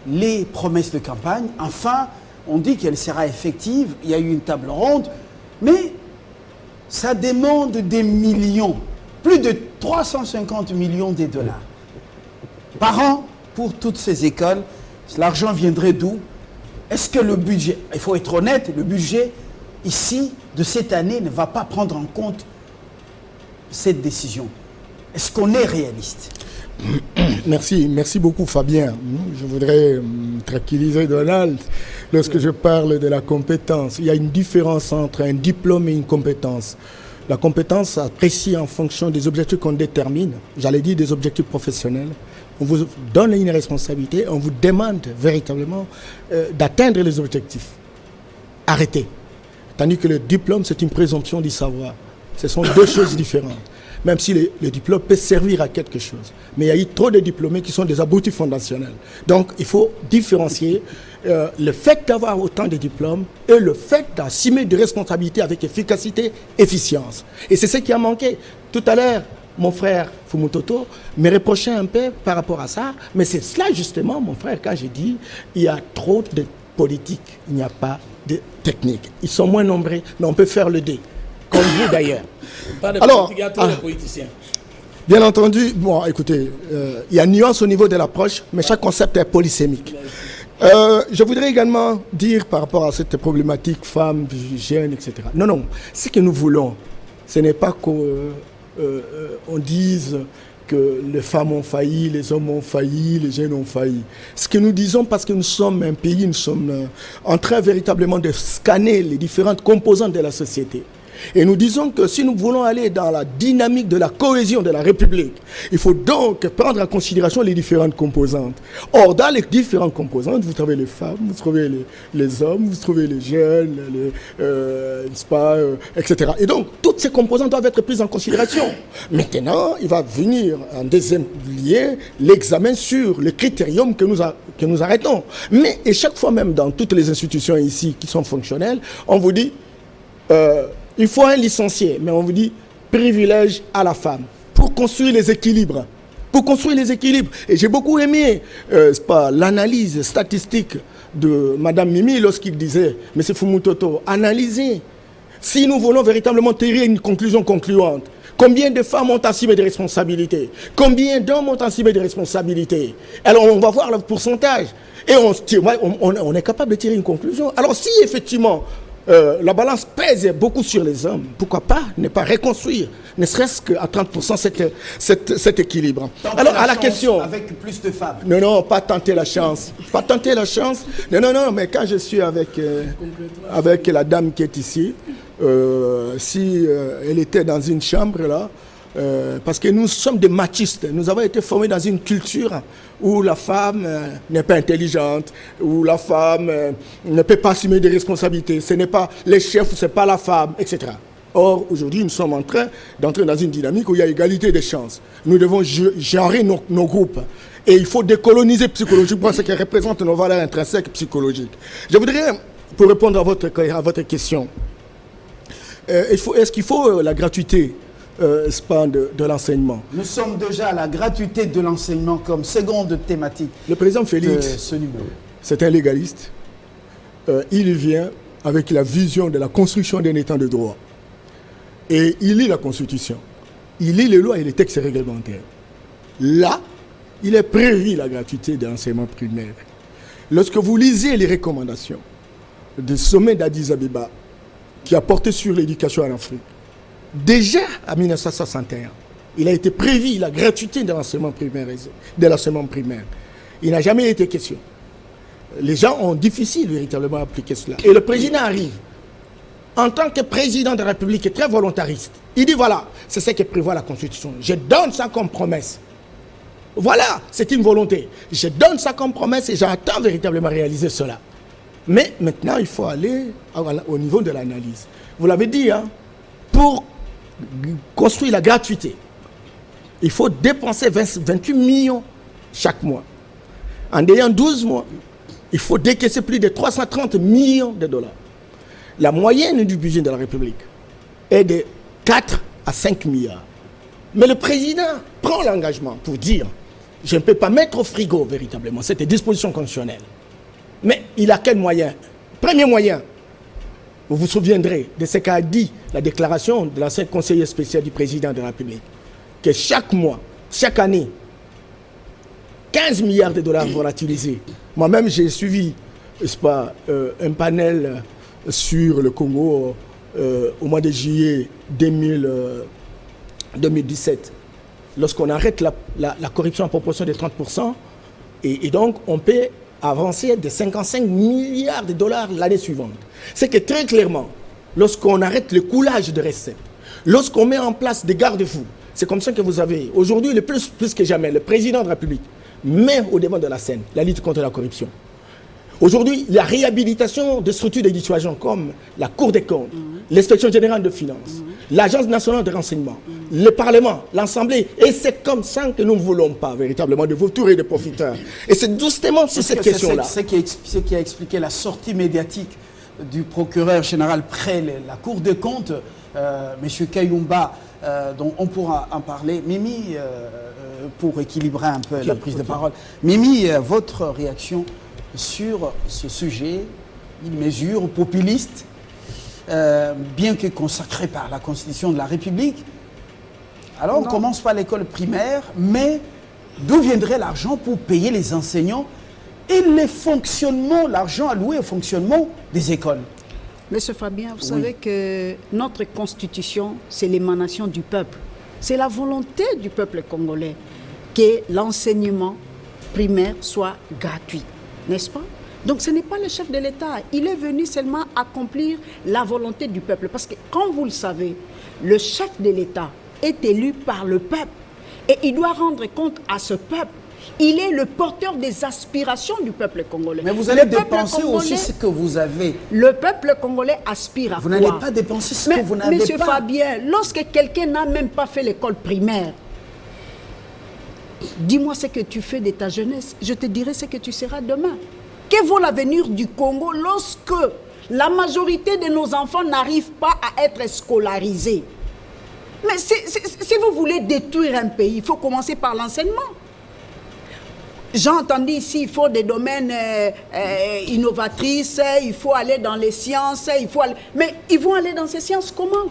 les promesses de campagne. Enfin, on dit qu'elle sera effective, il y a eu une table ronde, mais ça demande des millions, plus de 350 millions de dollars par an pour toutes ces écoles. L'argent viendrait d'où? Est-ce que le budget, il faut être honnête, le budget ici de cette année ne va pas prendre en compte cette décision? Est-ce qu'on est réaliste? Merci beaucoup Fabien. Je voudrais tranquilliser Donald lorsque je parle de la compétence. Il y a une différence entre un diplôme et une compétence. La compétence s'apprécie en fonction des objectifs qu'on détermine, j'allais dire des objectifs professionnels. On vous donne une responsabilité, on vous demande véritablement d'atteindre les objectifs. Arrêtez. Tandis que le diplôme, c'est une présomption du savoir. Ce sont deux choses différentes. Même si le diplôme peut servir à quelque chose. Mais il y a eu trop de diplômés qui sont des abrutis fondationnels. Donc, il faut différencier le fait d'avoir autant de diplômes et le fait d'assumer des responsabilités avec efficacité, efficience. Et c'est ce qui a manqué. Tout à l'heure, mon frère Fumutoto me reprochait un peu par rapport à ça. Mais c'est cela, justement, mon frère, quand j'ai dit il y a trop de politique, il n'y a pas de technique. Ils sont moins nombreux, mais on peut faire le dé. Comme vous, d'ailleurs. Pas de politique, il y a trop de politiciens. Bien entendu, bon, écoutez, il y a nuance au niveau de l'approche, mais chaque concept est polysémique. Je voudrais également dire par rapport à cette problématique femmes, jeunes, etc. Non, ce que nous voulons, ce n'est pas qu'on dise que les femmes ont failli, les hommes ont failli, les jeunes ont failli. Ce que nous disons, parce que nous sommes un pays, nous sommes en train véritablement de scanner les différentes composantes de la société. Et nous disons que si nous voulons aller dans la dynamique de la cohésion de la République, il faut donc prendre en considération les différentes composantes. Or, dans les différentes composantes, vous trouvez les femmes, vous trouvez les hommes, vous trouvez les jeunes, etc. Et donc, toutes ces composantes doivent être prises en considération. Maintenant, il va venir en deuxième lieu l'examen sur le critérium que nous arrêtons. Mais, et chaque fois même dans toutes les institutions ici qui sont fonctionnelles, on vous dit... il faut un licencié, mais on vous dit privilège à la femme pour construire les équilibres. Pour construire les équilibres. Et j'ai beaucoup aimé l'analyse statistique de Mme Mimi lorsqu'il disait, M. Fumutoto, analysez. Si nous voulons véritablement tirer une conclusion concluante, combien de femmes ont assumé des responsabilités? Combien d'hommes ont assumé des responsabilités? Alors on va voir le pourcentage. Et on est capable de tirer une conclusion. Alors si effectivement... la balance pèse beaucoup sur les hommes. Pourquoi pas ne pas reconstruire, ne serait-ce qu'à 30% cet équilibre. Alors, à la question... Avec plus de femmes. Non, pas tenter la chance. Pas tenter la chance. Non, mais quand je suis avec la dame qui est ici, si elle était dans une chambre, là, parce que nous sommes des machistes. Nous avons été formés dans une culture où la femme n'est pas intelligente, où la femme ne peut pas assumer des responsabilités. Ce n'est pas les chefs, ce n'est pas la femme, etc. Or, aujourd'hui, nous sommes en train d'entrer dans une dynamique où il y a égalité des chances. Nous devons genrer nos groupes. Et il faut décoloniser psychologiquement ce qui représente nos valeurs intrinsèques psychologiques. Je voudrais, pour répondre à votre question, est-ce qu'il faut la gratuité de l'enseignement? Nous sommes déjà à la gratuité de l'enseignement comme seconde thématique. Le président Félix, ce numéro. C'est un légaliste. Il vient avec la vision de la construction d'un État de droit. Et il lit la Constitution. Il lit les lois et les textes réglementaires. Là, il est prévu la gratuité de l'enseignement primaire. Lorsque vous lisez les recommandations du sommet d'Addis Abeba qui a porté sur l'éducation en Afrique, déjà en 1961, il a été prévu la gratuité de l'enseignement primaire. Il n'a jamais été question. Les gens ont difficile véritablement à appliquer cela. Et le président arrive, en tant que président de la République, est très volontariste. Il dit voilà, c'est ce que prévoit la Constitution. Je donne ça comme promesse. Voilà, c'est une volonté. Je donne ça comme promesse et j'entends véritablement réaliser cela. Mais maintenant, il faut aller au niveau de l'analyse. Vous l'avez dit, hein, pour construire la gratuité, il faut dépenser 28 millions chaque mois. En ayant 12 mois, il faut décaisser plus de 330 millions de dollars. La moyenne du budget de la République est de 4 à 5 milliards. Mais le président prend l'engagement pour dire je ne peux pas mettre au frigo véritablement cette disposition constitutionnelle. Mais il a quel moyen? Premier moyen, vous vous souviendrez de ce qu'a dit la déclaration de l'ancien conseiller spécial du président de la République, que chaque mois, chaque année, 15 milliards de dollars volatilisés. Moi-même, j'ai suivi, n'est-ce pas, un panel sur le Congo au mois de juillet 2017. Lorsqu'on arrête la corruption en proportion de 30%, et donc on peut avancer de 55 milliards de dollars l'année suivante. C'est que très clairement, lorsqu'on arrête le coulage de recettes, lorsqu'on met en place des garde-fous, c'est comme ça que vous avez, aujourd'hui, plus que jamais, le président de la République met au devant de la scène la lutte contre la corruption. Aujourd'hui, la réhabilitation de structures de dissuasion comme la Cour des comptes, l'Inspection générale de finances, l'Agence nationale de renseignement, le Parlement, l'Assemblée. Et c'est comme ça que nous ne voulons pas véritablement de vautours et de profiteurs. Et c'est justement sur cette question-là. C'est ce qui a expliqué la sortie médiatique du procureur général près la Cour des comptes, M. Kayumba, dont on pourra en parler. Mimi, pour équilibrer un peu la prise de parole. Mimi, votre réaction sur ce sujet, une mesure populiste, bien que consacrée par la Constitution de la République. Alors on commence par l'école primaire, mais d'où viendrait l'argent pour payer les enseignants et l'argent alloué au fonctionnement des écoles? Monsieur Fabien, vous savez que notre Constitution, c'est l'émanation du peuple. C'est la volonté du peuple congolais que l'enseignement primaire soit gratuit. N'est-ce pas? Donc ce n'est pas le chef de l'État. Il est venu seulement accomplir la volonté du peuple. Parce que, quand vous le savez, le chef de l'État est élu par le peuple. Et il doit rendre compte à ce peuple. Il est le porteur des aspirations du peuple congolais. Mais vous allez dépenser aussi ce que vous avez. Le peuple congolais aspire à quoi? Vous n'allez pas dépenser ce que vous n'avez pas. Monsieur Fabien, lorsque quelqu'un n'a même pas fait l'école primaire, dis-moi ce que tu fais de ta jeunesse, je te dirai ce que tu seras demain. Que vaut l'avenir du Congo lorsque la majorité de nos enfants n'arrivent pas à être scolarisés? Mais si vous voulez détruire un pays, il faut commencer par l'enseignement. J'ai entendu ici, il faut des domaines innovatrices, il faut aller dans les sciences, mais ils vont aller dans ces sciences comment?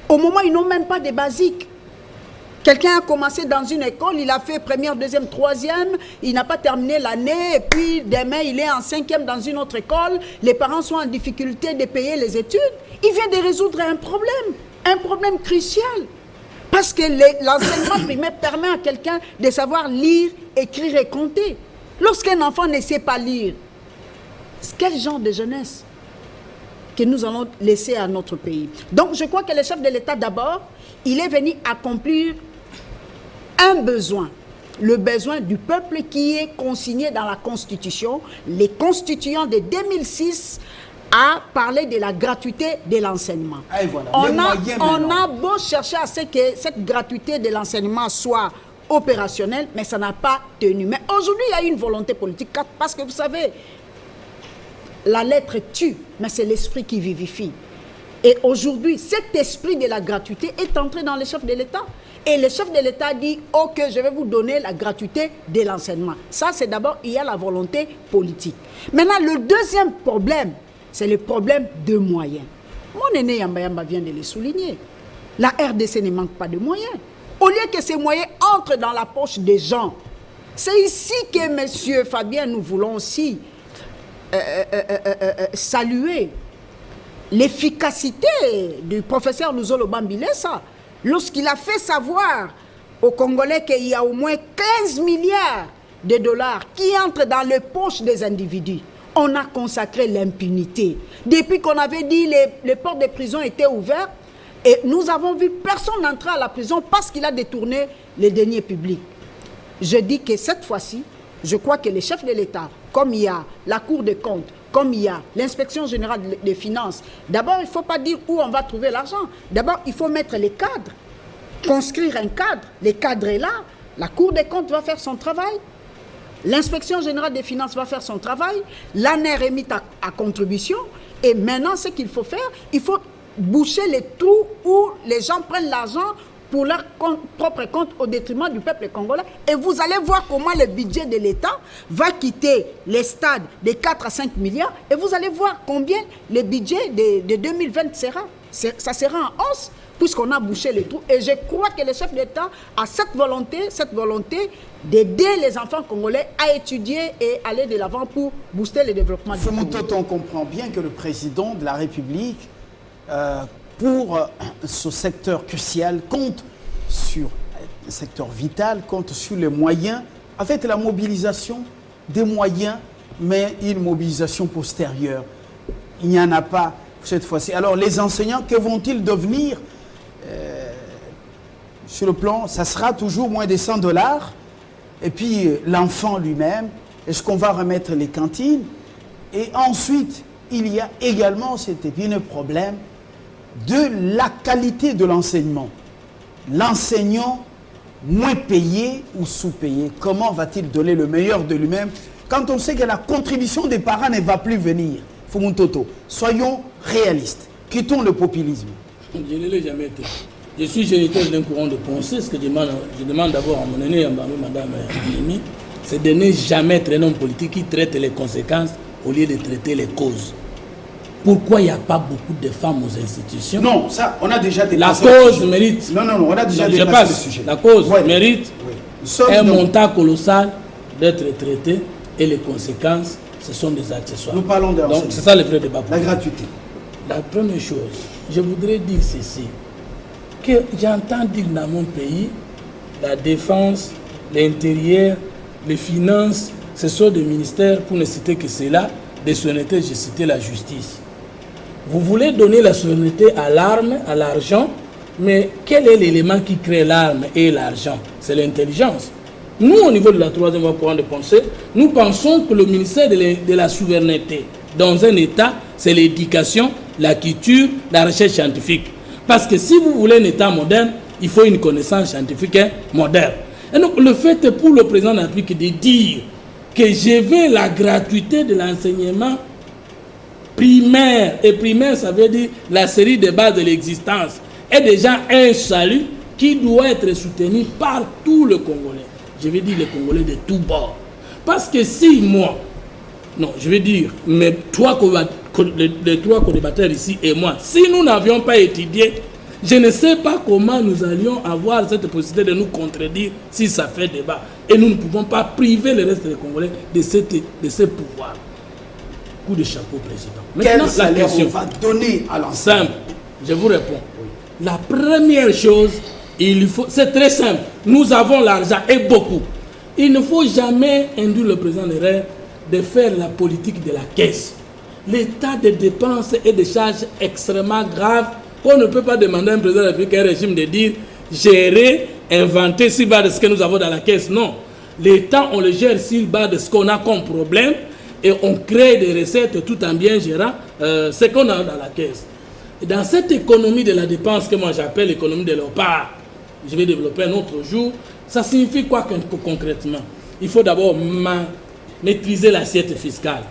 Au moment où ils n'ont même pas de basiques. Quelqu'un a commencé dans une école, il a fait première, deuxième, troisième, il n'a pas terminé l'année, et puis demain il est en cinquième dans une autre école, les parents sont en difficulté de payer les études. Il vient de résoudre un problème crucial. Parce que l'enseignement primaire permet à quelqu'un de savoir lire, écrire et compter. Lorsqu'un enfant ne sait pas lire, quel genre de jeunesse que nous allons laisser à notre pays? Donc je crois que le chef de l'État d'abord, il est venu accomplir un besoin, le besoin du peuple qui est consigné dans la Constitution. Les constituants de 2006 a parlé de la gratuité de l'enseignement. Voilà, on a beau chercher à ce que cette gratuité de l'enseignement soit opérationnelle, mais ça n'a pas tenu. Mais aujourd'hui, il y a une volonté politique, parce que vous savez, la lettre tue, mais c'est l'esprit qui vivifie. Et aujourd'hui, cet esprit de la gratuité est entré dans le chef de l'État. Et le chef de l'État dit, ok, je vais vous donner la gratuité de l'enseignement. Ça, c'est d'abord, il y a la volonté politique. Maintenant, le deuxième problème, c'est le problème de moyens. Mon aîné Yamba Yamba vient de le souligner. La RDC ne manque pas de moyens. Au lieu que ces moyens entrent dans la poche des gens, c'est ici que, M. Fabien, nous voulons aussi saluer l'efficacité du professeur Luzolo Bambilesa lorsqu'il a fait savoir aux Congolais qu'il y a au moins 15 milliards de dollars qui entrent dans les poches des individus. On a consacré l'impunité. Depuis qu'on avait dit les portes des prisons étaient ouvertes, et nous avons vu personne entrer à la prison parce qu'il a détourné les deniers publics. Je dis que cette fois-ci, je crois que les chefs de l'État, comme il y a la Cour des comptes, comme il y a l'inspection générale des finances, d'abord, il ne faut pas dire où on va trouver l'argent. D'abord, il faut mettre les cadres, conscrire un cadre. Le cadre est là, la Cour des comptes va faire son travail, l'inspection générale des finances va faire son travail, l'ANER est mise à contribution, et maintenant, ce qu'il faut faire, il faut boucher les trous où les gens prennent l'argent pour leur propre compte au détriment du peuple congolais. Et vous allez voir comment le budget de l'État va quitter les stades de 4 à 5 milliards et vous allez voir combien le budget de 2020 sera. Ça sera en hausse puisqu'on a bouché les trous. Et je crois que le chef d'État a cette volonté d'aider les enfants congolais à étudier et aller de l'avant pour booster le développement du Congo. On comprend bien que le président de la République pour ce secteur crucial, compte sur un secteur vital, compte sur les moyens, avec la mobilisation des moyens, mais une mobilisation postérieure. Il n'y en a pas cette fois-ci. Alors les enseignants, que vont-ils devenir sur le plan, ça sera toujours moins de $100. Et puis l'enfant lui-même, est-ce qu'on va remettre les cantines? Et ensuite, il y a également cet épineux problème de la qualité de l'enseignement. L'enseignant moins payé ou sous-payé, comment va-t-il donner le meilleur de lui-même quand on sait que la contribution des parents ne va plus venir? Fumuntoto, soyons réalistes, quittons le populisme. Je ne l'ai jamais été. Je suis géniteur d'un courant de pensée. Ce que je demande d'abord à mon aîné, à madame Mimi, c'est de ne jamais être un homme politique qui traite les conséquences au lieu de traiter les causes. Pourquoi il n'y a pas beaucoup de femmes aux institutions? Non, ça, on a déjà dépassé. La cause mérite. Non, on a déjà dépassé le sujet. La cause mérite un montant colossal d'être traité et les conséquences, ce sont des accessoires. Nous parlons de donc, c'est ça le vrai débat. La gratuité. La première chose, je voudrais dire ceci, que j'entends dire dans mon pays, la défense, l'intérieur, les finances, ce sont des ministères, pour ne citer que cela, des souverainetés, j'ai cité la justice. Vous voulez donner la souveraineté à l'arme, à l'argent, mais quel est l'élément qui crée l'arme et l'argent? C'est l'intelligence. Nous, au niveau de la troisième voie courant de pensée, nous pensons que le ministère de la souveraineté dans un État, c'est l'éducation, la culture, la recherche scientifique. Parce que si vous voulez un État moderne, il faut une connaissance scientifique moderne. Et donc, le fait pour le président de la République de dire que je veux la gratuité de l'enseignement primaire, et primaire, ça veut dire la série de bases de l'existence, est déjà un salut qui doit être soutenu par tous les Congolais. Je veux dire les Congolais de tous bords. Parce que si moi, non, je veux dire, les trois co-débatteurs ici et moi, si nous n'avions pas étudié, je ne sais pas comment nous allions avoir cette possibilité de nous contredire si ça fait débat. Et nous ne pouvons pas priver le reste des Congolais de ce pouvoir. Coup de chapeau, président. Maintenant, quel salaire on va donner à l'ensemble? Simple, je vous réponds. La première chose, c'est très simple. Nous avons l'argent et beaucoup. Il ne faut jamais induire le président l'erreur de faire la politique de la caisse. L'état de dépenses et de charges extrêmement grave qu'on ne peut pas demander à un président de la République, un régime de dire gérer, inventer sur base de ce que nous avons dans la caisse. Non. L'État, on le gère sur base de ce qu'on a comme problème et on crée des recettes tout en bien gérant ce qu'on a dans la caisse. Et dans cette économie de la dépense que moi j'appelle l'économie de léopard, je vais développer un autre jour, ça signifie quoi concrètement? Il faut d'abord maîtriser l'assiette fiscale,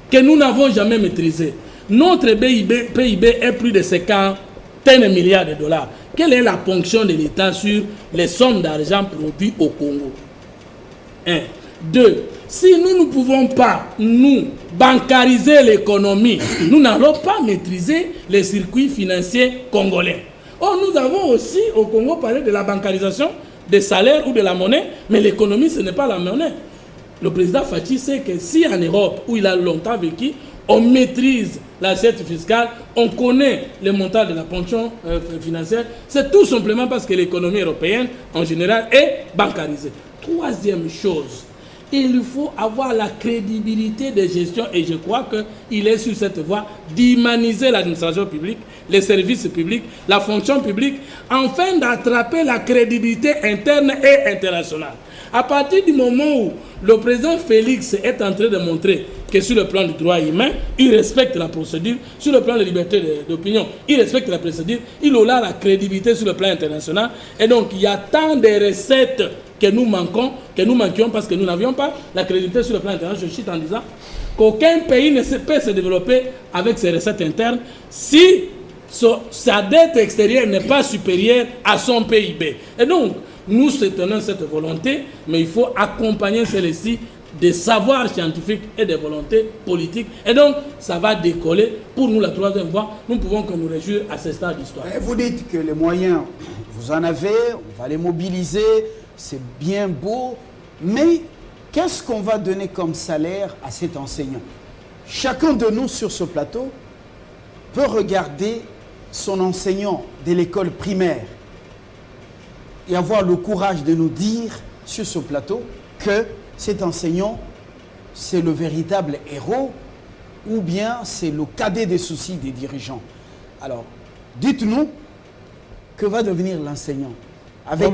que nous n'avons jamais maîtrisée. Notre PIB est plus de 50 milliards de dollars. Quelle est la ponction de l'État sur les sommes d'argent produites au Congo? 1. 2. Si nous ne pouvons pas, nous, bancariser l'économie, nous n'allons pas maîtriser les circuits financiers congolais. Or, nous avons aussi au Congo parlé de la bancarisation des salaires ou de la monnaie, mais l'économie, ce n'est pas la monnaie. Le président Fachi sait que si en Europe, où il a longtemps vécu, on maîtrise l'assiette fiscale, on connaît le montant de la ponction financière, c'est tout simplement parce que l'économie européenne, en général, est bancarisée. Troisième chose, il faut avoir la crédibilité de gestion et je crois qu'il est sur cette voie d'humaniser l'administration publique, les services publics, la fonction publique, afin d'attraper la crédibilité interne et internationale. À partir du moment où le président Félix est en train de montrer que sur le plan du droit humain, il respecte la procédure, sur le plan de la liberté d'opinion, il respecte la procédure, il aura la crédibilité sur le plan international. Et donc, il y a tant de recettes que nous manquions parce que nous n'avions pas la crédibilité sur le plan international. Je cite en disant qu'aucun pays ne peut se développer avec ses recettes internes si sa dette extérieure n'est pas supérieure à son PIB. Et donc, nous soutenons cette volonté, mais il faut accompagner celle-ci des savoirs scientifiques et des volontés politiques. Et donc, ça va décoller. Pour nous, la troisième voie, nous pouvons que nous réjouir à ce stade d'histoire. Vous dites que les moyens, vous en avez, on va les mobiliser, c'est bien beau, mais qu'est-ce qu'on va donner comme salaire à cet enseignant? Chacun de nous sur ce plateau peut regarder son enseignant de l'école primaire et avoir le courage de nous dire sur ce plateau que cet enseignant, c'est le véritable héros ou bien c'est le cadet des soucis des dirigeants. Alors, dites-nous, que va devenir l'enseignant avec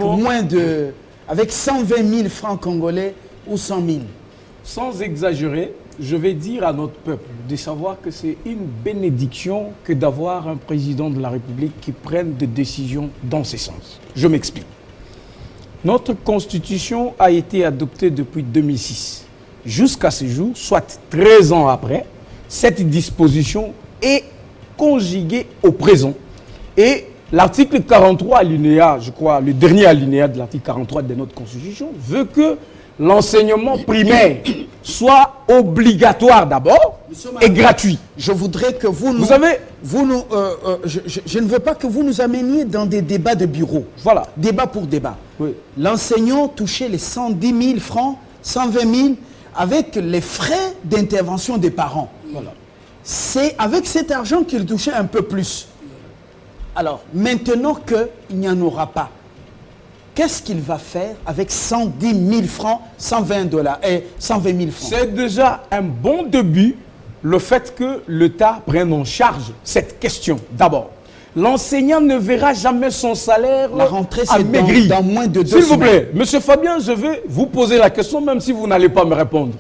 avec 120 000 francs congolais ou 100 000? Sans exagérer, je vais dire à notre peuple de savoir que c'est une bénédiction que d'avoir un président de la République qui prenne des décisions dans ce sens. Je m'explique. Notre constitution a été adoptée depuis 2006. Jusqu'à ce jour, soit 13 ans après, cette disposition est conjuguée au présent. Et l'article 43, alinéa, je crois, le dernier alinéa de l'article 43 de notre constitution, veut que l'enseignement primaire soit obligatoire d'abord et gratuit. Je voudrais que je ne veux pas que vous nous ameniez dans des débats de bureau. Voilà. Débat pour débat. Oui. L'enseignant touchait les 110 000 francs, 120 000 avec les frais d'intervention des parents. Voilà. C'est avec cet argent qu'il touchait un peu plus. Alors, maintenant qu'il n'y en aura pas, qu'est-ce qu'il va faire avec 110 000 francs, 120 000 francs? C'est déjà un bon début, le fait que l'État prenne en charge cette question. D'abord, l'enseignant ne verra jamais son salaire La rentrée, c'est amaigri. dans moins de 2 semaines. S'il vous semaines. plaît, Monsieur Fabien, je vais vous poser la question, même si vous n'allez pas me répondre.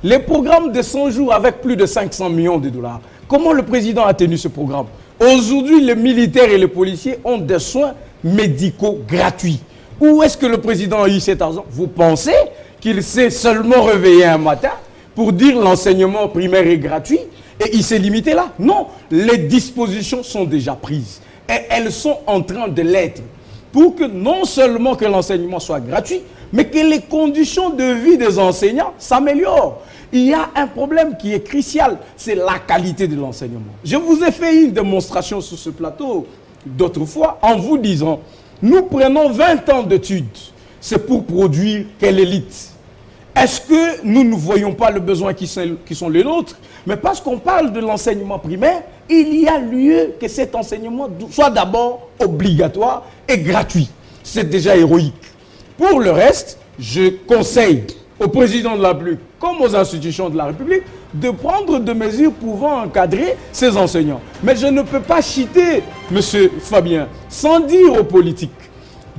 Les programmes de 100 jours avec plus de 500 millions de dollars, comment le président a tenu ce programme? Aujourd'hui, les militaires et les policiers ont des soins médicaux gratuits. Où est-ce que le président a eu cet argent? Vous pensez qu'il s'est seulement réveillé un matin pour dire l'enseignement primaire est gratuit et il s'est limité là? Non, les dispositions sont déjà prises et elles sont en train de l'être pour que non seulement que l'enseignement soit gratuit, mais que les conditions de vie des enseignants s'améliorent. Il y a un problème qui est crucial, c'est la qualité de l'enseignement. Je vous ai fait une démonstration sur ce plateau d'autres fois en vous disant, nous prenons 20 ans d'études, c'est pour produire quelle élite? Est-ce que nous ne voyons pas le besoin qui sont les nôtres? Mais parce qu'on parle de l'enseignement primaire, il y a lieu que cet enseignement soit d'abord obligatoire et gratuit. C'est déjà héroïque. Pour le reste, je conseille au président de la République comme aux institutions de la République de prendre des mesures pouvant encadrer ces enseignants. Mais je ne peux pas citer, M. Fabien, sans dire aux politiques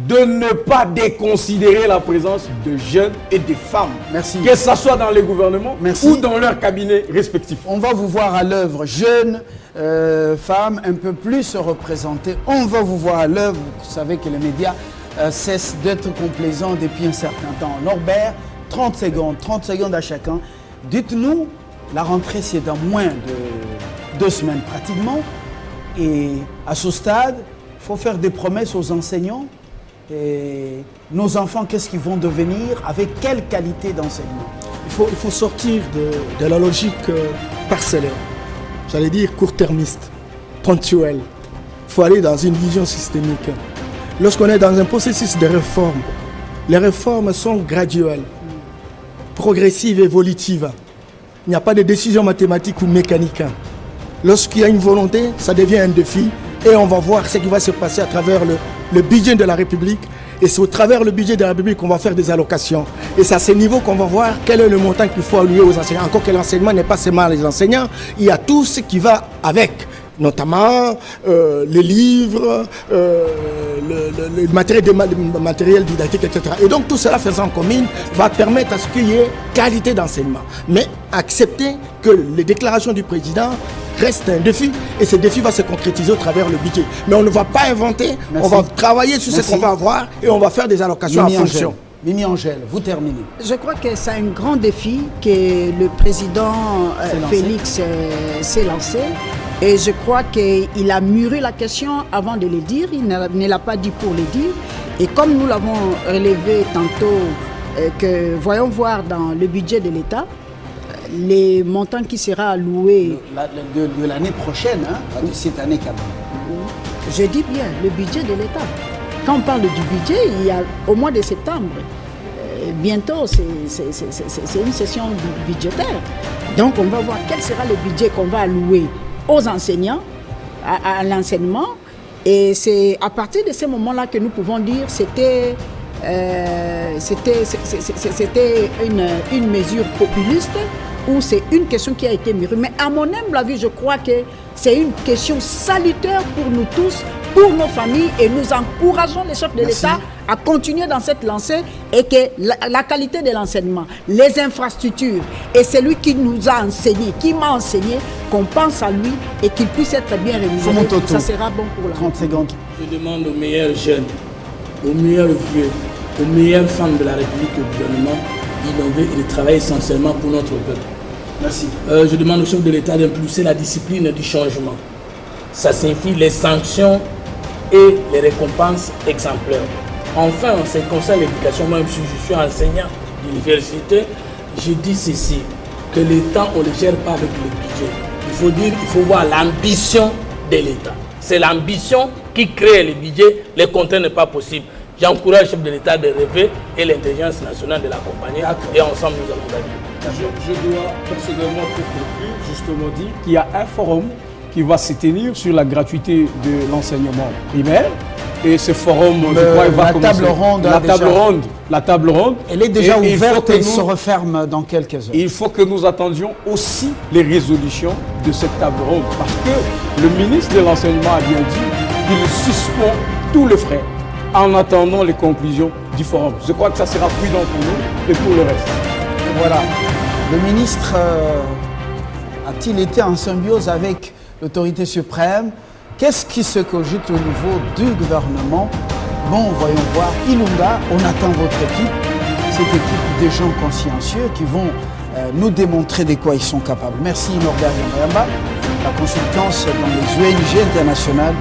de ne pas déconsidérer la présence de jeunes et de femmes. Merci. Que ce soit dans les gouvernements Merci. ou dans leurs cabinets respectifs. On va vous voir à l'œuvre, jeunes, femmes, un peu plus représentées. On va vous voir à l'œuvre. Vous savez que les médias cessent d'être complaisants depuis un certain temps. Norbert, 30 secondes à chacun. Dites-nous, la rentrée c'est dans moins de 2 semaines pratiquement. Et à ce stade, il faut faire des promesses aux enseignants. Et nos enfants, qu'est-ce qu'ils vont devenir? Avec quelle qualité d'enseignement? Il faut sortir de la logique parcellaire, j'allais dire court-termiste, ponctuelle. Il faut aller dans une vision systémique. Lorsqu'on est dans un processus de réforme, les réformes sont graduelles, progressives, évolutives. Il n'y a pas de décision mathématique ou mécanique. Lorsqu'il y a une volonté, ça devient un défi et on va voir ce qui va se passer à travers le budget de la République. Et c'est au travers le budget de la République qu'on va faire des allocations. Et c'est à ce niveau qu'on va voir quel est le montant qu'il faut allouer aux enseignants. Encore que l'enseignement n'est pas seulement les enseignants, il y a tout ce qui va avec, notamment les livres, le matériel didactique, etc. Et donc tout cela faisant commune va permettre à ce qu'il y ait qualité d'enseignement. Mais accepter que les déclarations du président reste un défi et ce défi va se concrétiser au travers le budget. Mais on ne va pas inventer, Merci. on va travailler sur ce qu'on va avoir et on va faire des allocations en fonction. Mimi Angèle, vous terminez. Je crois que c'est un grand défi que le président Félix s'est lancé. Et je crois qu'il a mûri la question avant de le dire. Il ne l'a pas dit pour le dire. Et comme nous l'avons relevé tantôt, que voyons voir dans le budget de l'État, les montants qui sera alloué... De l'année prochaine, hein, pas de cette année quand même. Je dis bien, le budget de l'État. Quand on parle du budget, il y a au mois de septembre. Bientôt, c'est une session budgétaire. Donc, on va voir quel sera le budget qu'on va allouer aux enseignants, à l'enseignement. Et c'est à partir de ce moment-là que nous pouvons dire que c'était une mesure populiste ou c'est une question qui a été mûrie. Mais à mon humble avis, je crois que c'est une question salutaire pour nous tous, pour nos familles, et nous encourageons les chefs de l'État à continuer dans cette lancée et que la qualité de l'enseignement, les infrastructures et celui qui nous a enseigné, qui m'a enseigné, qu'on pense à lui et qu'il puisse être bien rémunéré, ça sera bon pour la 30 secondes. Je demande aux meilleurs jeunes, aux meilleurs vieux, aux meilleures femmes de la République et au gouvernement d'innover et de travailler essentiellement pour notre peuple. Merci. Je demande au chef de l'État d'impulser la discipline du changement. Ça signifie les sanctions et les récompenses exemplaires. Enfin, en ce qui concerne l'éducation, moi je suis enseignant d'université, je dis ceci, que l'État, on ne le gère pas avec le budget. Il faut voir l'ambition de l'État. C'est l'ambition qui crée le budget, les contraintes n'est pas possible. J'encourage le chef de l'État de rêver et l'intelligence nationale de l'accompagner. Et ensemble, nous allons gagner. Je dois personnellement, pour conclure, justement dire qu'il y a un forum qui va se tenir sur la gratuité de l'enseignement primaire. Et ce forum, je crois, il va commencer. La table ronde. Elle est déjà ouverte et se referme dans quelques heures. Il faut que nous attendions aussi les résolutions de cette table ronde. Parce que le ministre de l'Enseignement a bien dit qu'il suspend tous les frais en attendant les conclusions du forum. Je crois que ça sera prudent pour nous et pour le reste. Voilà. Le ministre a-t-il été en symbiose avec l'autorité suprême? Qu'est-ce qui se cogite au niveau du gouvernement? Bon, voyons voir. Ilunga, on attend votre équipe. Cette équipe de gens consciencieux qui vont nous démontrer de quoi ils sont capables. Merci Norbert Yamayamba. La consultance dans les ONG internationales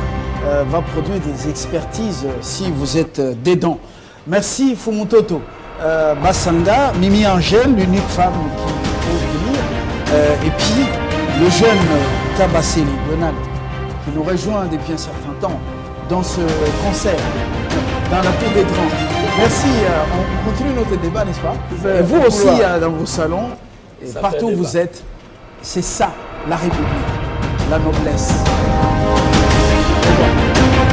va produire des expertises si vous êtes dedans. Merci Fumutoto. Bassanga, Mimi Angèle, l'unique femme qui ose venir. Et puis le jeune Tabasseli, Donald, qui nous rejoint depuis un certain temps dans ce concert, dans la cour des grands. Merci, on continue notre débat, n'est-ce pas? Et vous aussi, dans vos salons, et partout où vous êtes, c'est ça, la République, la noblesse. Au revoir.